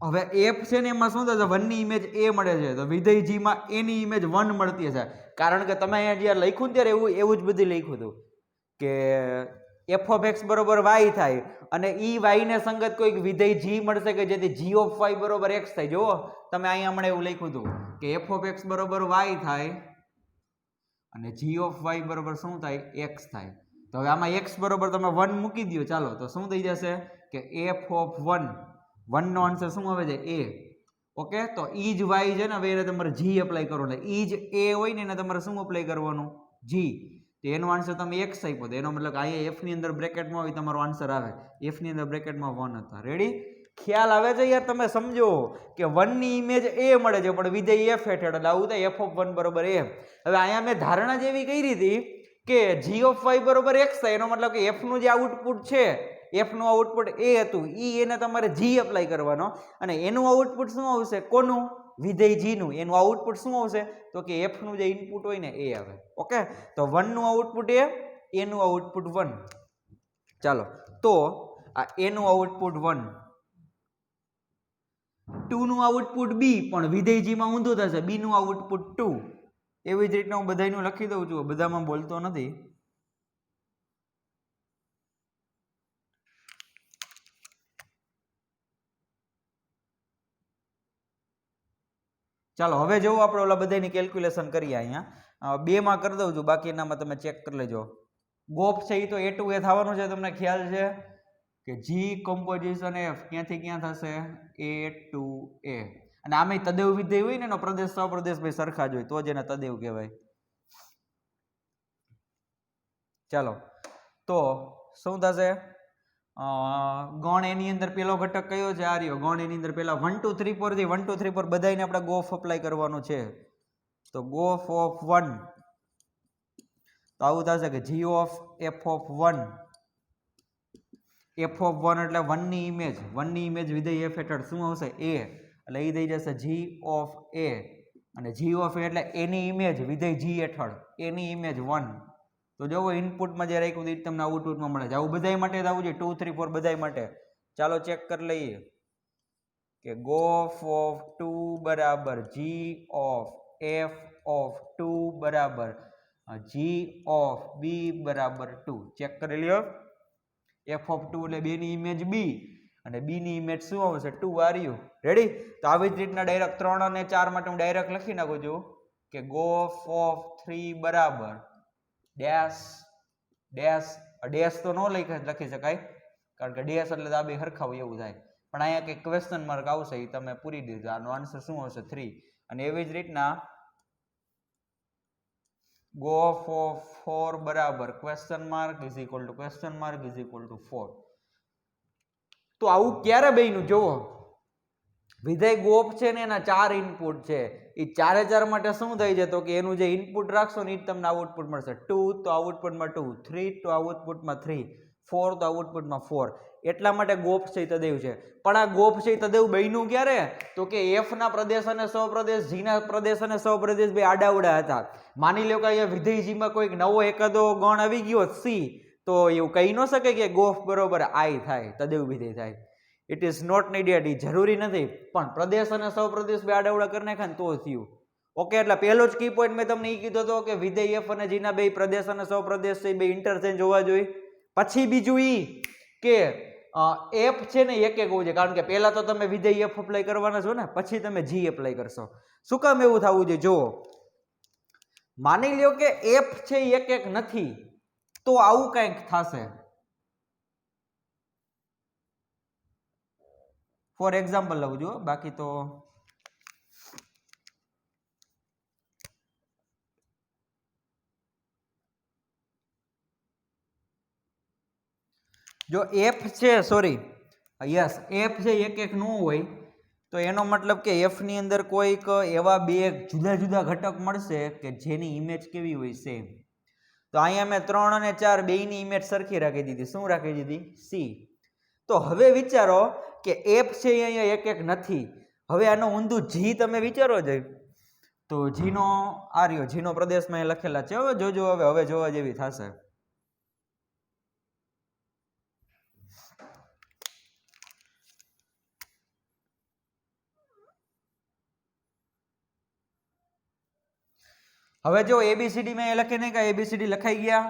[SPEAKER 1] હવે F છે ને એમાં શું થશે? 1 ની ઇમેજ A મળે છે, તો વિધેય G માં A ની ઇમેજ 1 મળતી હશે. કારણ કે તમે અહીંયા જ્યારે લખ્યું ને ત્યારે એવું જ બધું લખ્યું હતું કે f ઓફ x બરોબર y થાય અને ઈ y ને સંગત કોઈક વિધેય G મળશે કે જેથી G ઓફ y બરોબર x થાય. જુઓ તમે અહીંયા હમણાં એવું લખ્યું હતું કે f ઓફ x બરોબર y થાય અને જી ઓફ વાય બરોબર શું થાય? એક્સ થાય. તો હવે આમાં એક્સ બરોબર તમે 1 મૂકી દો. ચાલો તો શું થઈ જશે કે એફ ઓફ 1, 1 નો આન્સર શું આવે છે? એ. ઓકે, તો ઈ જ વાય છે ને, હવે એને તમારે જી એપ્લાય કરો. એટલે ઈ જ એ હોય ને એને તમારે શું એપ્લાય કરવાનું? જી. તો એનો આન્સર તમે એક્સ આપ્યો, તો એનો મતલબ અહીંયા એફ ની અંદર બ્રેકેટમાં હોય તમારો આન્સર આવે. એફ ની અંદર બ્રેકેટમાં 1 હતા. રેડી? ખ્યાલ આવે છે યાર? તમે સમજો કે 1 ની ઇમેજ એ મળે છે પણ વિધેય એફ હેઠળ, એટલે આવું થાય એફ ઓફ 1 બરોબર એ. હવે અહીંયા મેં ધારણા જેવી કરી હતી કે જી ઓફ વાય બરોબર એક્સ થાય, એનો મતલબ કે એફ નું જે આઉટપુટ છે, એફ નું આઉટપુટ એ હતું, ઈ એને તમારે જી એપ્લાય કરવાનો, અને એનું આઉટપુટ શું આવશે? કોનું? વિધેય જી નું. એનું આઉટપુટ શું આવશે? તો કે એફ નું જે ઇનપુટ હોય ને એ આવે. ઓકે, તો 1 નું આઉટપુટ એ, એનું આઉટપુટ 1. ચાલો તો આ એ નું આઉટપુટ 1, 2 નું આઉટપુટ બી, પણ વિધેય જી માં ઊંધું થશે, બી નું આઉટપુટ 2. એવી જ રીતના હું બધાયનું લખી દઉં છું, બધામાં બોલતો નથી. ચાલો હવે જો આપણે ઓલા બધાની કેલ્ક્યુલેશન કરીએ. અહીંયા 2 માં કરી દઉં છું, બાકીનામાં તમે ચેક કરી લેજો. ગોપ છે એ તો એ ટુ એ થવાનું છે, તમને ખ્યાલ છે કે જી કમ્પોઝિશન એફ ક્યાંથી ક્યાં થશે? એ ટુ એ. અને આમે તદેવ વિધેય હોય ને એનો પ્રદેશ સપ્રદેશ ભાઈ સરખા જ હોય તો જ એને તદેવ કહેવાય. ચાલો તો શું થશે? ગણ એની અંદર પેલો ઘટક કયો છે? આ રહ્યો. ગણ એની અંદર પેલા 1 2 3 4 થી 1 2 3 4 બધાને આપણે ગોફ અપ્લાય કરવાનું છે. તો ગોફ ઓફ 1, તો આવું થશે કે G of F of 1, F of 1 એટલે 1 ની ઇમેજ, 1 ની ઇમેજ વિધેય એફ હેઠળ શું આવશે? એ. એટલે એ થઈ જશે જી ઓફ એ, અને જી ઓફ એ એટલે એની ઇમેજ વિધેય જી હેઠળ, એની ઇમેજ 1. તો જોવો ઇનપુટમાં જે રાખ્યું એ તમને આઉટપુટમાં મળે છે. આવું બધાય માટે જ આવું છે, 2 3 4 બધાય માટે. ચાલો ચેક કરી લઈએ કે ગોફ ઓફ 2 બરાબર જી ઓફ એફ ઓફ 2 બરાબર જી ઓફ બી બરાબર 2. ચેક કરી લ્યો. એફ ઓફ 2 એટલે 2 ની ઇમેજ બી, અને બી ની ઇમેજ શું આવશે? 2 આર્યું. રેડી? તો આવી જ રીતના ડાયરેક્ટ 3 અને 4 માટે હું ડાયરેક્ટ લખી નાખું છું કે ગોફ ઓફ 3 બરાબર ડેશ ડેશ. ડેશ તો ન લખી શકાય કારણ કે ડેશ એટલે તો આ બે હરખા હોય એવું થાય, પણ અહીંયા કંઈક ક્વેશ્ચન માર્ક આવશે, એ તમે પૂરી દીધું. આનો આન્સર શું આવશે? 3. અને એવી જ રીતના ગોફ ઓફ 4 બરાબર question mark is equal two question mark is equal two 4. તો આવું ક્યારે બન્યું? જોવો વિધેય ગોફ છે ને એના 4 ઇનપુટ છે, એ 4 માટે શું થાય છે? તો કે એનું જે ઇનપુટ રાખશો ને એ જ તમને આઉટપુટ મળશે. 2 તો આઉટપુટમાં 2, 3 તો આઉટપુટમાં 3, 4 તો આઉટપુટમાં 4. એટલા માટે ગોફ છે તદેવ છે. પણ આ ગોફ છે તદેવ બન્યું ક્યારે? તો કે એફ ના પ્રદેશ અને સપ્રદેશ, જી ના પ્રદેશ અને સપ્રદેશ બે આડાવડા હતા. માની લો કે અહીંયા વિધેય જી માં કોઈક નવો એકાદો ગણ આવી ગયો સી, તો એવું કહી ન શકે કે ગોફ બરોબર આઈ થાય, તદેવ વિધેય થાય. It is not needed. એ જરૂરી નથી, પણ પ્રદેશ અને સપ્રદેશ બે આડાવડા કરી નાખ્યા ને તો થયું. ઓકે, એટલે પહેલો જ કી પોઈન્ટ મેં તમને એ કીધો હતો કે વિધેય એફ અને જી ના બે પ્રદેશ અને સપ્રદેશ છે બે ઇન્ટરચેન્જ હોવા જોઈએ. પછી બીજું ઈ કે એફ છે ને એક એક હોવું જોઈએ, કારણ કે પહેલા તો તમે વિધેય એફ એપ્લાય કરવાના છો ને, પછી તમે જી એપ્લાય કરશો. શું કામ એવું થવું જોઈએ? જો માની લ્યો કે એફ છે એક એક નથી, તો આવું કંઈક થશે. ફોર એક્ઝામ્પલ લઉં છું, બાકી તો જો એફ છે, સોરી યસ, એફ છે એક એક નો હોય તો એનો મતલબ કે એફ ની અંદર કોઈક એવા બે જુદા જુદા ઘટક મળશે કે જેની ઇમેજ કેવી હોય? સેમ. તો અહીંયા મેં 3 અને 4 બેયની ઇમેજ સરખી રાખી દીધી. શું રાખી દીધી? સી. તો હવે વિચારો કે એફ છે અહીંયા એક એક નથી. હવે આનો ઊંધું જી તમે વિચારો છો, તો જીનો આ રહ્યો, જીનો પ્રદેશમાં લખેલા છે. હવે જોજો, હવે જોવા જેવી થશે. હવે જો એબીસીડી મેં લખી નહીં કે એબીસીડી લખાઈ ગયા.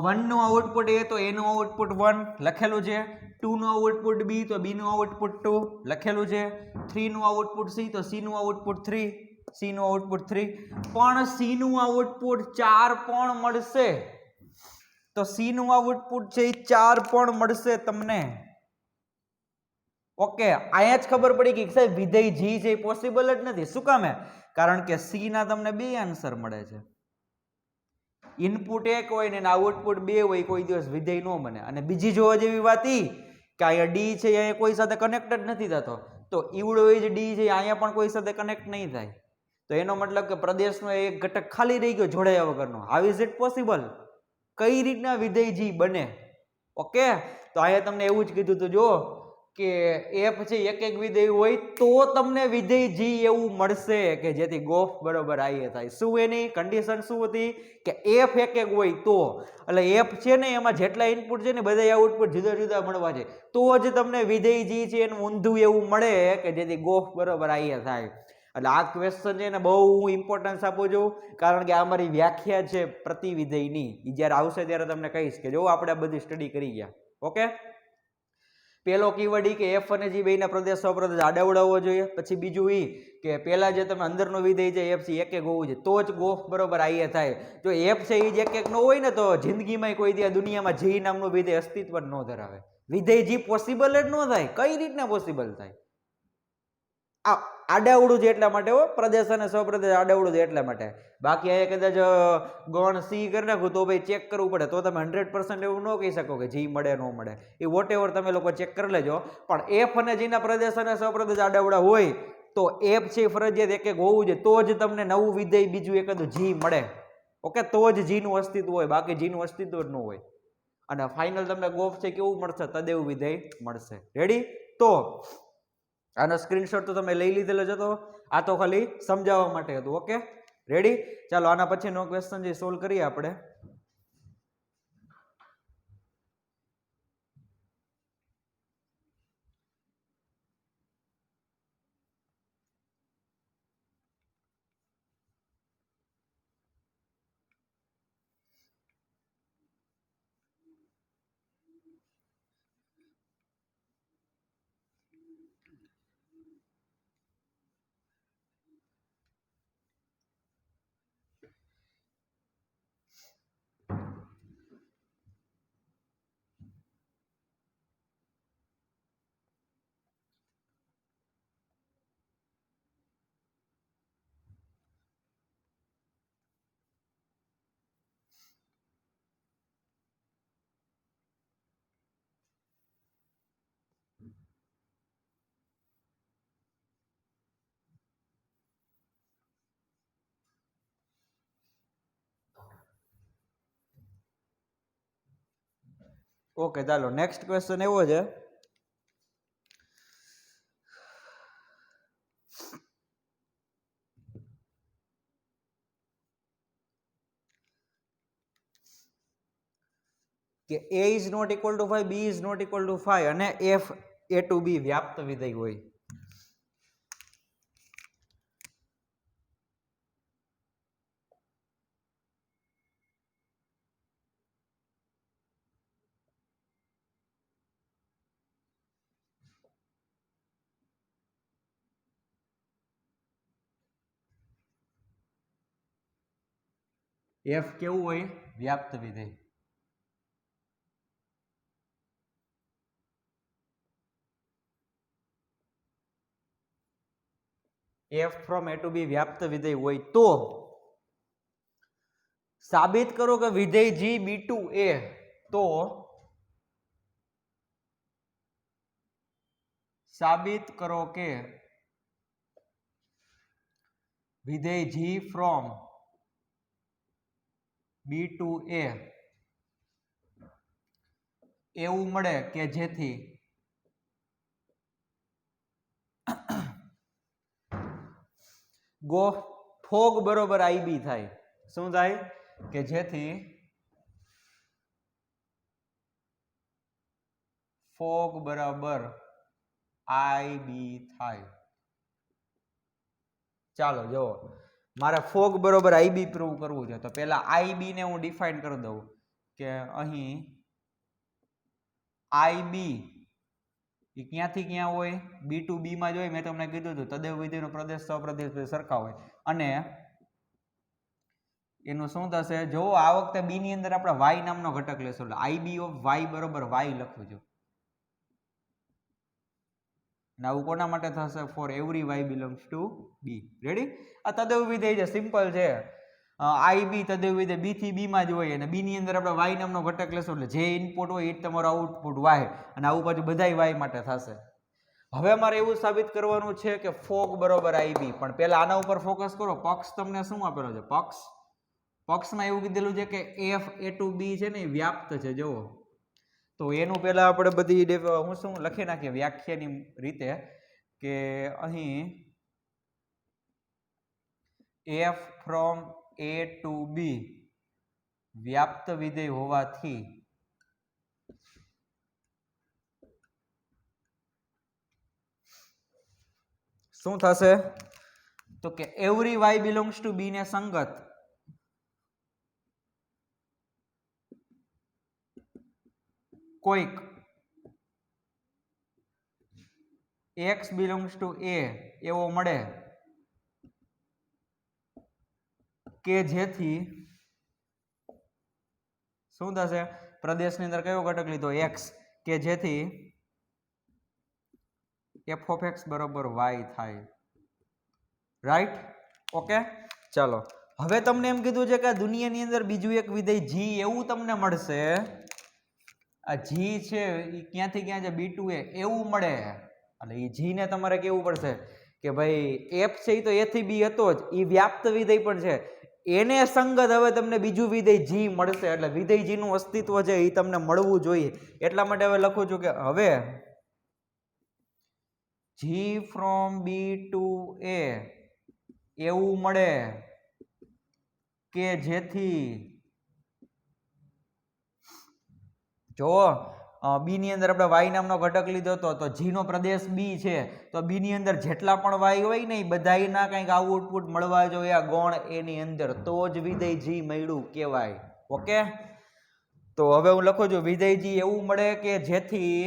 [SPEAKER 1] 1 નું આઉટપુટ એ તો એનું આઉટપુટ 1 લખેલું છે. 2 નું આઉટપુટ બી તો બી નું આઉટપુટ 2 લખેલું છે. 3 નું આઉટપુટ સી તો સી નું આઉટપુટ 3. સી નું આઉટપુટ 3, પણ સી નું આઉટપુટ 4 પણ મળશે. તો સી નું આઉટપુટ છે એ 4 પણ મળશે તમને. ઓકે, અહીંયા જ ખબર પડી કે સાહેબ વિધેય જી છે એ પોસિબલ જ નથી. શું કામે? કારણ કે સી ના તમને બે આન્સર મળે છે. ઇનપુટ એક હોય ને આઉટપુટ બે હોય, કોઈ દિવસ વિધેય ન બને. અને બીજી જોવા જેવી વાત ઈ કે અહીંયા ડી છે એ કોઈ સાથે કનેક્ટ જ નથી થતો, તો ઈવડો એ જ ડી છે અહીંયા પણ કોઈ સાથે કનેક્ટ નહીં થાય. તો એનો મતલબ કે પ્રદેશનો એક ઘટક ખાલી રહી ગયો જોડાયા વગરનો. How is it possible? કઈ રીતના વિધેય જી બને? ઓકે, તો અહીંયા તમને એવું જ કીધું હતું, જો કે એફ છે એક એક વિધેય હોય તો તમને વિધેય જી એવું મળશે કે જેથી ગોફ બરોબર આઈએ થાય. શું એની કન્ડિશન શું હતી? કે એફ એક એક હોય તો, એટલે એફ છે ને એમાં જેટલા ઇનપુટ છે ને બધા આઉટપુટ જુદા જુદા મળવા છે, તો જ તમને વિધેય જી છે એનું ઊંધું એવું મળે કે જેથી ગોફ બરોબર આઈએ થાય. એટલે આ ક્વેશ્ચન છે ને બહુ હું ઇમ્પોર્ટન્સ આપું છું, કારણ કે આ મારી વ્યાખ્યા છે પ્રતિવિધેયની. એ જ્યારે આવશે ત્યારે તમને કહીશ કે જો આપણે બધી સ્ટડી કરી ગયા. ઓકે, પેલો કીવર્ડ ઈ કે એફ અને જી બેના પ્રદેશ સૌપ્રદેશ આડાવડા હોવો જોઈએ. પછી બીજું ઈ કે પેલા જે તમે અંદરનો વિધેય છે એફ છે એક એક હોવું જોઈએ, તો જ ગોફ બરોબર આઈએ થાય. જો એફ છે એ જ એક એક ન હોય ને તો જિંદગીમાં કોઈ દી દુનિયામાં જી નામનું વિધેય અસ્તિત્વ જ ન ધરાવે. વિધેય જી પોસિબલ જ ન થાય. કઈ રીતના પોસિબલ થાય? આ આડાવડું છે એટલા માટે હો, પ્રદેશ અને સ્વપ્રદેશ આડાવડું છે એટલા માટે. બાકી આ કદાચ ગણ સી કરી નાખું તો ભાઈ ચેક કરવું પડે, તો તમે 100% એવું ન કહી શકો કે જી મળે ન મળે. એ વોટ એવર તમે લોકો ચેક કરી લેજો. પણ એફ અને જીના પ્રદેશ અને સ્વપ્રદેશ આડાવડા હોય તો એફ છે ફરજિયાત એક એક હોવું જોઈએ, તો જ તમને નવું વિધેય બીજું એકાદું જી મળે. ઓકે, તો જ જી નું અસ્તિત્વ હોય, બાકી જી નું અસ્તિત્વ જ ન હોય. અને ફાઇનલ તમને ગોફ છે કેવું મળશે? તદેવ વિધેય મળશે. રેડી? તો આનો સ્ક્રીનશોટ તો તમે લઈ લીધેલો જ હતો, આ તો ખાલી સમજાવવા માટે હતું. Okay, ready? ચાલો આના પછીનો ક્વેશ્ચન જે સોલ્વ કરીએ આપણે. ઓકે, ચાલો નેક્સ્ટ ક્વેશ્ચન એવો છે કે a is not equal to 5, b is not equal to 5 અને f a to b વ્યાપ્ત વિધેય હોય. f કેવું હોય? વ્યાપ્ત વિધેય. f from a to b વ્યાપ્ત વિધેય હોય તો સાબિત કરો કે વિધેય g b to a, તો સાબિત કરો કે વિધેય g from b to a એવું મળે કે જેથી ગો ફોગ બરોબર IB થાય. શું થાય? કે જેથી ફોગ બરાબર IB થાય. ચાલો જો મારે ફોગ બરોબર IB પ્રૂવ કરવું છે, તો પહેલા IB ને હું ડિફાઇન કરી દઉં કે અહીં IB એ ક્યાંથી ક્યાં હોય? બી ટુ બી માં જ હોય. મેં તમને કીધું હતું તદેવ વિધેયનો પ્રદેશ સપ્રદેશ સરખા હોય. અને એનું શું થશે? જો આ વખતે બી ની અંદર આપણે વાય નામનો ઘટક લેશું એટલે આઈ બી ઓફ વાય બરોબર વાય લખવું છું. અને આવું કોના માટે થશે? For every y belongs to b. Ready? આ તદેવ વિધેય છે, સિમ્પલ છે. આઈ બી તદેવ વિધેય બી થી બી માં જ હોય અને બી ની અંદર આપણે વાય નામનો ઘટક લેશું એટલે જે ઇનપુટ હોય એ જ તમારો આઉટપુટ વાય અને આવું પાછું બધાય વાય માટે થશે. હવે મારે એવું સાબિત કરવાનું છે કે ફોગ બરોબર આઈ બી, પણ પહેલા આના ઉપર ફોકસ કરો. પક્ષ તમને શું આપેલો છે? પક્ષમાં એવું કીધેલું છે કે એફ એ ટુ બી છે ને એ વ્યાપ્ત છે. જુઓ તો એનું પહેલા આપણે બધી હું શું લખી નાખીએ વ્યાખ્યાની રીતે કે અહીં એફ ફ્રોમ એ ટુ બી વ્યાપ્ત વિધેય હોવાથી શું થશે? તો કે એવરી વાય બિલોંગ્સ ટુ બી ને સંગત કોઈક એક્સ બિલોંગ્સ ટુ એ એવો મળે કે જેથી શું થશે? પ્રદેશની અંદર કયો ઘટક લીધો? એક્સ. કે જેથી એફ ઓફ એક્સ બરોબર વાય થાય. રાઈટ? ઓકે, ચાલો. હવે તમને એમ કીધું છે કે દુનિયાની અંદર બીજું એક વિધેય જી એવું તમને મળશે. આ જી છે એ ક્યાંથી ક્યાં છે? બી ટુ એ એવું મળે એટલે એ જી ને તમારે કેવું પડશે કે ભાઈ એફ છે એ તો એ થી બી હતો જ, એ વ્યાપ્ત વિધેય પણ છે. એને સંગત હવે તમને બીજું વિધેય જી મળશે એટલે વિધેય જી નું અસ્તિત્વ છે એ તમને મળવું જોઈએ. એટલા માટે હવે લખું છું કે હવે જી ફ્રોમ બી ટુ એ એવું મળે કે જેથી જો બી ની અંદર આપણે વાય નામનો ઘટક લીધો હતો તો જી નો પ્રદેશ બી છે તો બી ની અંદર જેટલા પણ વાય હોય ને એ બધાયના કંઈક આઉટપુટ મળવા જોઈએ આ ગૌણ એની અંદર, તો જ વિધેય જી મળ્યું કહેવાય. ઓકે, તો હવે હું લખું છું વિધેય જી એવું મળે કે જેથી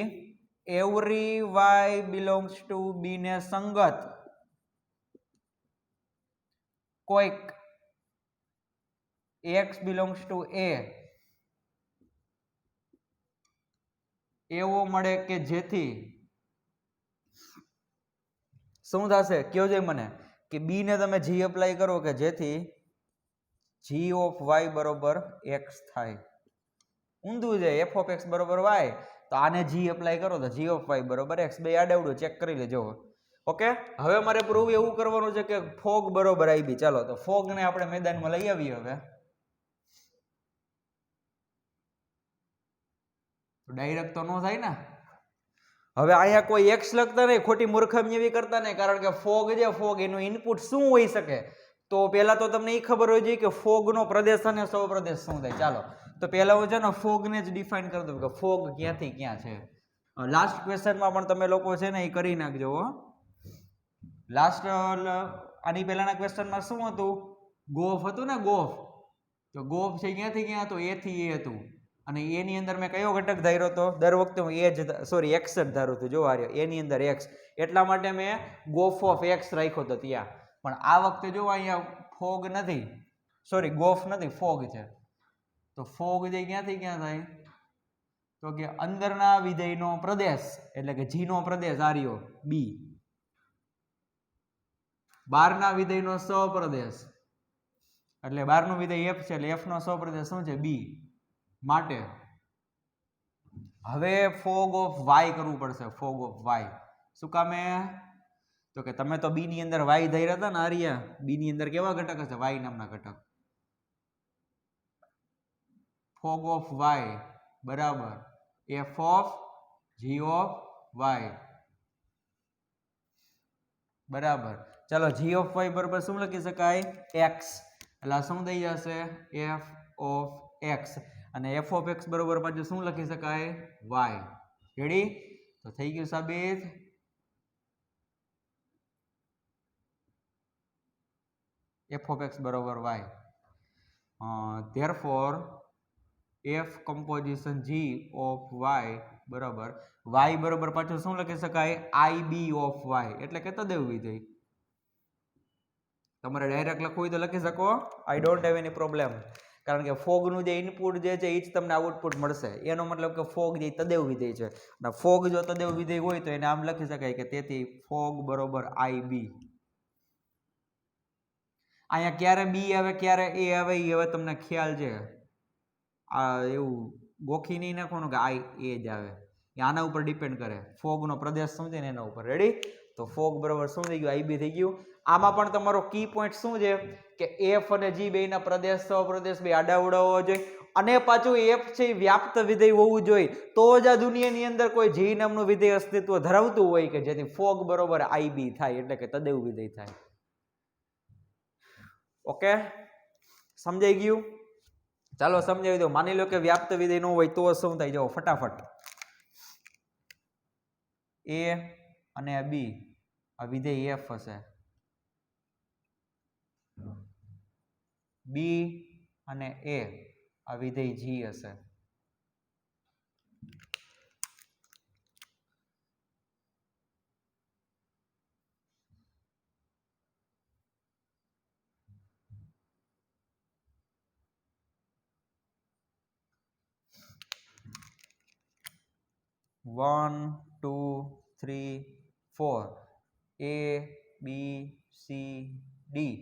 [SPEAKER 1] એવરી વાય બિલોંગ્સ ટુ બી ને સંગત કોઈક એક્સ બિલોંગ્સ ટુ એ એવો મળે કે જેથી શું થશે? કયો છે મને કે બી ને તમે જી એપ્લાય કરો કે જેથી જી ઓફ વાય બરોબર એક્સ થાય. ઊંધું છે, એફ ઓફ એક્સ બરોબર વાય તો આને જી એપ્લાય કરો તો જી ઓફ વાય બરોબર એક્સ. બે આડેવડું ચેક કરી લેજો. ઓકે, હવે મારે પ્રૂવ એવું કરવાનું છે કે ફોગ બરોબર આવી બી. ચાલો તો ફોગ ને આપણે મેદાનમાં લઈ આવીએ. હવે ડાયરેક્ટ તો ન થાય ને. હવે અહીંયા કોઈ એક્સ લખતા નહીં, ખોટી મૂર્ખામી એવી કરતા નહીં, કારણ કે ફોગ છે ફોગ એનું ઇનપુટ શું હોઈ શકે? તો પહેલા તો તમને એ ખબર હોય જોઈએ કે ફોગનો પ્રદેશ અને સૌપ્રદેશ શું થાય. ચાલો તો પહેલા હું છે ને ફોગને જ ડિફાઇન કરી દઉં કે ફોગ ક્યાંથી ક્યાં છે. લાસ્ટ ક્વેશ્ચનમાં પણ તમે લોકો છે ને એ કરી નાખજો. લાસ્ટ આની પહેલાના ક્વેશ્ચનમાં શું હતું? ગોફ હતું ને, ગોફ. તો ગોફ છે ક્યાંથી ક્યાં હતું? એ થી એ હતું અને એની અંદર મેં કયો ઘટક ધાર્યો હતો? દર વખતે હું એ જ સોરી એક્સ જ ધારું હતું. જો આર્યો એની અંદર એક્સ, એટલા માટે મેં ગોફ ઓફ એક્સ રાખ્યો હતો ત્યાં. પણ આ વખતે જો અહીંયા ફોગ નથી, સોરી ગોફ નથી, ફોગ છે. તો ફોગ જે ક્યાંથી ક્યાં થાય? તો કે અંદરના વિધેયનો પ્રદેશ એટલે કે જી નો પ્રદેશ આર્યો બી, બહારના વિધેયનો સપ્રદેશ એટલે બહારનું વિધેય એફ છે એટલે એફ નો સપ્રદેશ શું છે? બી. માટે હવે ફોગ ઓફ વાય કરવું પડશે. ફોગ ઓફ વાય શું કામે? તો કે તમે તો બી ની અંદર વાય ધાર્યા હતા ને આર્યા. બી ની અંદર કેવા ઘટક હશે? વાય નામના ઘટક. ફોગ ઓફ વાય બરાબર f of g of y બરાબર. ચાલો જી ઓફ વાય બરાબર શું લખી શકાય? એક્સ. એટલે શું થઈ જશે? F of x. અને એફ ઓફ એક્સ બરોબર પાછું શું લખી શકાય? વાય. રેડી? તો થઈ ગયું સાબિત. એફ ઓફ એક્સ બરોબર y. Therefore f composition g of y બરાબર વાય બરોબર પાછું શું લખી શકાય આઈ બી ઓફ વાય એટલે કે તદેવ વિધેય. તમારે ડાયરેક્ટ લખવું હોય તો લખી શકો, I don't have any problem. કારણ કે ફોગનું જે ઇનપુટ જે છે એ જ તમને આઉટપુટ મળશે. એનો મતલબ કે ફોગ જે તદેવ વિધેય છે અને ફોગ જો તદેવ વિધેય હોય તો એને આમ લખી શકાય કે તેથી ફોગ બરોબર આઈ બી. અહીંયા ક્યારે બી આવે ક્યારે એ આવે એ હવે તમને ખ્યાલ છે. આ એવું ગોખી નહીં નાખવાનું કે આઈ એ જ આવે, એ આના ઉપર ડિપેન્ડ કરે. ફોગનો પ્રદેશ શું છે ને એના ઉપર. રેડી? તો ફોગ બરોબર શું થઈ ગયું? આઈ બી થઈ ગયું. આમાં પણ તમારો કી પોઈન્ટ શું છે કે એફ અને જી બેના પ્રદેશ સહપ્રદેશ બે આડાઅવળા હોવા જોઈએ અને પાછું એફ છે એ વ્યાપ્ત વિધેય હોવું જોઈએ તો જ આ દુનિયાની અંદર કોઈ જી નામનું વિધેય અસ્તિત્વ ધરાવતું હોય કે જેથી ફોગ બરોબર આઈ બી થાય એટલે કે તદેવ વિધેય થાય. ઓકે, સમજાઈ ગયું? ચાલો સમજાવી દો. માની લો કે વ્યાપ્ત વિધેય ન હોય તો શું થાય? જાઓ ફટાફટ. એ અને બી આ વિધેય એફ હશે, બી અને એ આ વિધેય જી હશે. વન 2 3 4 એ બી સી ડી.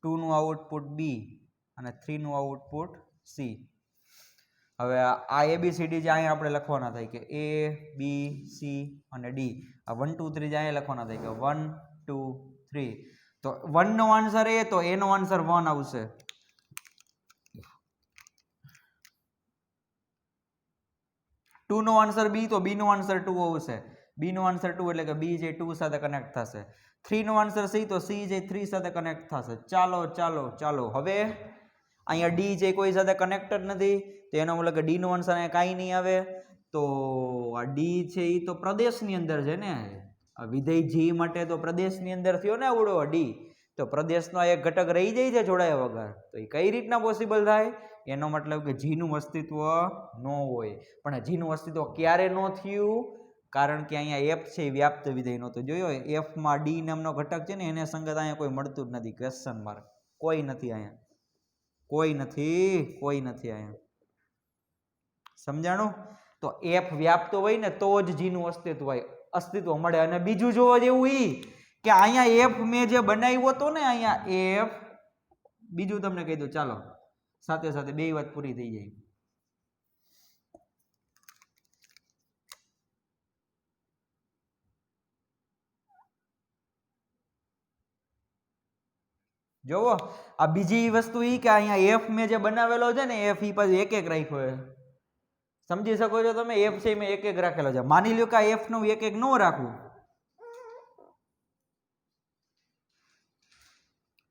[SPEAKER 1] ટુ નું આઉટપુટ બી અને 3 નું આઉટપુટ સી. હવે આ એબીસીડી જે અહીંયા આપણે લખવાના થાય કે એ બી સી અને ડી. આ 1 2 3 જે અહીંયા લખવાના થાય કે 1 2 3. તો 1 નો આન્સર એ તો એનો આન્સર 1 આવશે. 2 નો આન્સર બી તો બી નો આન્સર 2 આવશે. બી નો આન્સર 2 એટલે કે બી જે 2 સાથે કનેક્ટ થશે. 3 નો આન્સર સી તો સી જે 3 સાથે કનેક્ટ થશે. ચાલો ચાલો ચાલો. હવે અહીંયા ડી જે કોઈ સાથે કનેક્ટેડ નથી તો એનો મતલબ કે ડી નો આન્સર અહીંયા કાંઈ નહીં આવે. તો આ ડી છે એ તો પ્રદેશની અંદર છે ને. આ વિધેય જી માટે તો પ્રદેશની અંદર થયો ને આવડો ડી. તો પ્રદેશનો એક ઘટક રહી જાય છે જોડાયા વગર. તો એ કઈ રીતના પોસિબલ થાય? એનો મતલબ કે જીનું અસ્તિત્વ ન હોય. પણ જીનું અસ્તિત્વ ક્યારે ન થયું? કારણ કે અહીંયા એફ છે એ વ્યાપ્ત વિધેય નહોતો જોયો. એફમાં ડી નામનો ઘટક છે ને એને સંગત અહીંયા કોઈ મળતું જ નથી. ક્વેશ્ચન માર્ક કોઈ નથી અહીંયા. કોઈ નથી અહીંયા. સમજાણું? તો એફ વ્યાપ્ત હોય ને તો જ જીનું અસ્તિત્વ મળે. અને બીજું જોવા જેવું ઈ કે અહીંયા એફ મેં જે બનાવ્યો હતો ને અહીંયા એફ, બીજું તમને કહી દઉં ચાલો સાથે સાથે બે વાત પૂરી થઈ જાય. જોવો આ બીજી વસ્તુ ઈ કે અહીંયા એફ મેં જે બનાવેલો છે ને એફ ઈ પાછું એક એક રાખ્યો છે. સમજી શકો છો તમે? એફ છે મેં એક એક રાખેલો છે. માની લ્યો કે આ એફ નું એક એક ન રાખવું,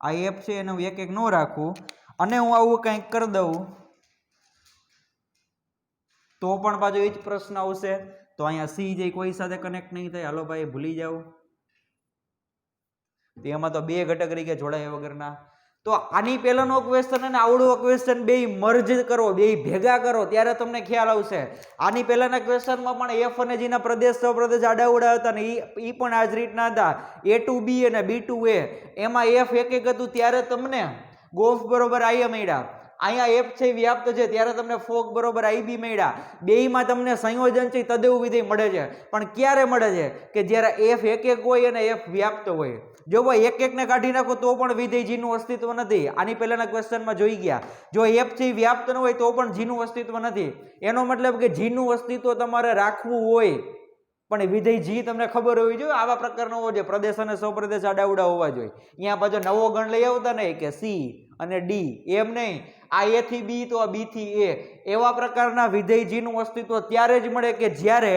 [SPEAKER 1] આ એફ છે એનું એક એક ન રાખવું અને હું આવું કંઈક કરી દઉં તો પણ પાછો એ જ પ્રશ્ન આવશે. તો અહીંયા સી જે કોઈ સાથે કનેક્ટ નહીં થાય. હાલો ભાઈ ભૂલી જાઓ. એમાં તો બે ઘટક રહી ગયા જોડાયા વગરના. તો આની પહેલાનો ક્વેશ્ચન અને આવડો ક્વેશ્ચન બે મર્જ કરો, બે ભેગા કરો ત્યારે તમને ખ્યાલ આવશે. આની પહેલાના ક્વેશ્ચનમાં પણ એફ અને જી ના પ્રદેશ સહપ્રદેશ આડાઅવળા હતા ને એ પણ આ જ રીતના હતા. એ ટુ બી અને બી ટુ એ. એમાં એફ એક એક હતું ત્યારે તમને ગોફ બરોબર આઈ મળ્યા. અહીંયા એફ છે વ્યાપ્ત છે ત્યારે તમને ફોગ બરોબર આઈ બી મળ્યા. બેયમાં તમને સંયોજન છે તદેવ વિધેય મળે છે. પણ ક્યારે મળે છે? કે જ્યારે એફ એક એક હોય અને એફ વ્યાપ્ત હોય. જો ભાઈ એક એક ને કાઢી નાખો તો પણ વિધેય જીનું અસ્તિત્વ નથી. આની પહેલાના ક્વેશ્ચનમાં જોઈ ગયા. જો એફ છે વ્યાપ્ત ન હોય તો પણ જીનું અસ્તિત્વ નથી. એનો મતલબ કે જીનું અસ્તિત્વ તમારે રાખવું હોય પણ વિધેય જી તમને ખબર હોવી જોઈએ. આવા પ્રકારનો હોવો જોઈએ. પ્રદેશ અને સહપ્રદેશ આડાઅવળા હોવા જોઈએ. અહીંયા પાછો નવો ગણ લઈ આવતા નહીં કે સી અને ડી એમ નહીં. આ એ થી બી તો આ બી થી એ. એવા પ્રકારના વિધેય જીનું અસ્તિત્વ ત્યારે જ મળે કે જ્યારે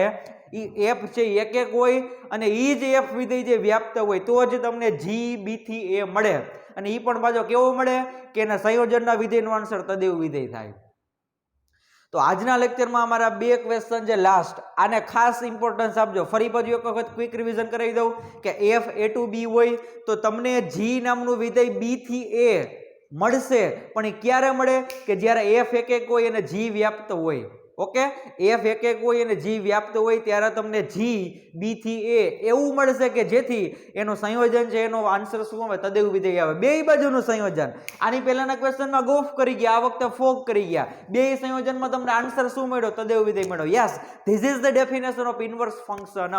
[SPEAKER 1] એફ છે એક એક હોય અને ઈ જ એફ વિધેય જે વ્યાપ્ત હોય તો જ તમને જી બી થી એ મળે. અને ઈ પણ પાછો કેવો મળે કે એના સંયોજનના વિધેયનો આન્સર તદેવ વિધેય થાય. તો આજના લેક્ચરમાં અમારા 2 ક્વેશ્ચન છે લાસ્ટ, આને ખાસ ઇમ્પોર્ટન્સ આપજો. ફરી પાછું એક વખત ક્વિક રિવિઝન કરાવી દઉં કે f a to b હોય તો તમને g નામનું વિધેય b થી a મળશે, પણ એ ક્યારે મળે કે જ્યારે f એક હોય અને g વ્યાપ્ત હોય. ઓકે, f એક હોય અને g વ્યાપ્ત હોય ત્યારે તમને g b થી a એવું મળશે કે જેથી એનું સંયોજન છે, એનો આન્સર શું આવે? તદેવ વિધેય આવે. બે બાજુનું સંયોજન. આની પહેલાના ક્વેશ્ચનમાં ગોફ કરી ગયા, આ વખતે ફોગ કરી ગયા. બે સંયોજનમાં તમને આન્સર શું મળ્યો? તદેવ વિધેય મળ્યો. Yes, this is the definition of inverse function.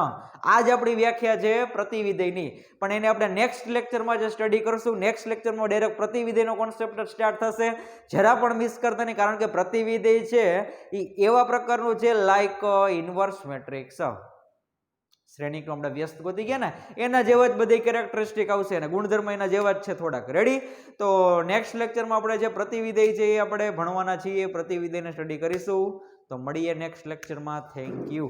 [SPEAKER 1] આજ આપણી વ્યાખ્યા છે પ્રતિવિધેયની, પણ એને આપણે નેક્સ્ટ લેક્ચરમાં જે સ્ટડી કરશું, નેક્સ્ટ લેક્ચરમાં ડાયરેક્ટ પ્રતિવિધેયનો કોન્સેપ્ટ સ્ટાર્ટ થશે. જરા પણ મિસ કરતા નહીં, કારણ કે પ્રતિવિધેય છે એ એવા પ્રકારનું છે લાઈક ઇન્વર્સ મેટ્રિક્સ. શ્રેણીક્રમ આપણે વ્યસ્ત ગોતી ગયા ને, એના જેવા જ બધી કેરેક્ટરિસ્ટિક આવશે અને ગુણધર્મ એના જેવા જ છે થોડાક. રેડી? તો નેક્સ્ટ લેક્ચરમાં આપણે જે પ્રતિવિધેય છે એ આપણે ભણવાના છીએ, પ્રતિવિધેયને સ્ટડી કરીશું. તો મળીએ નેક્સ્ટ લેક્ચરમાં. Thank you.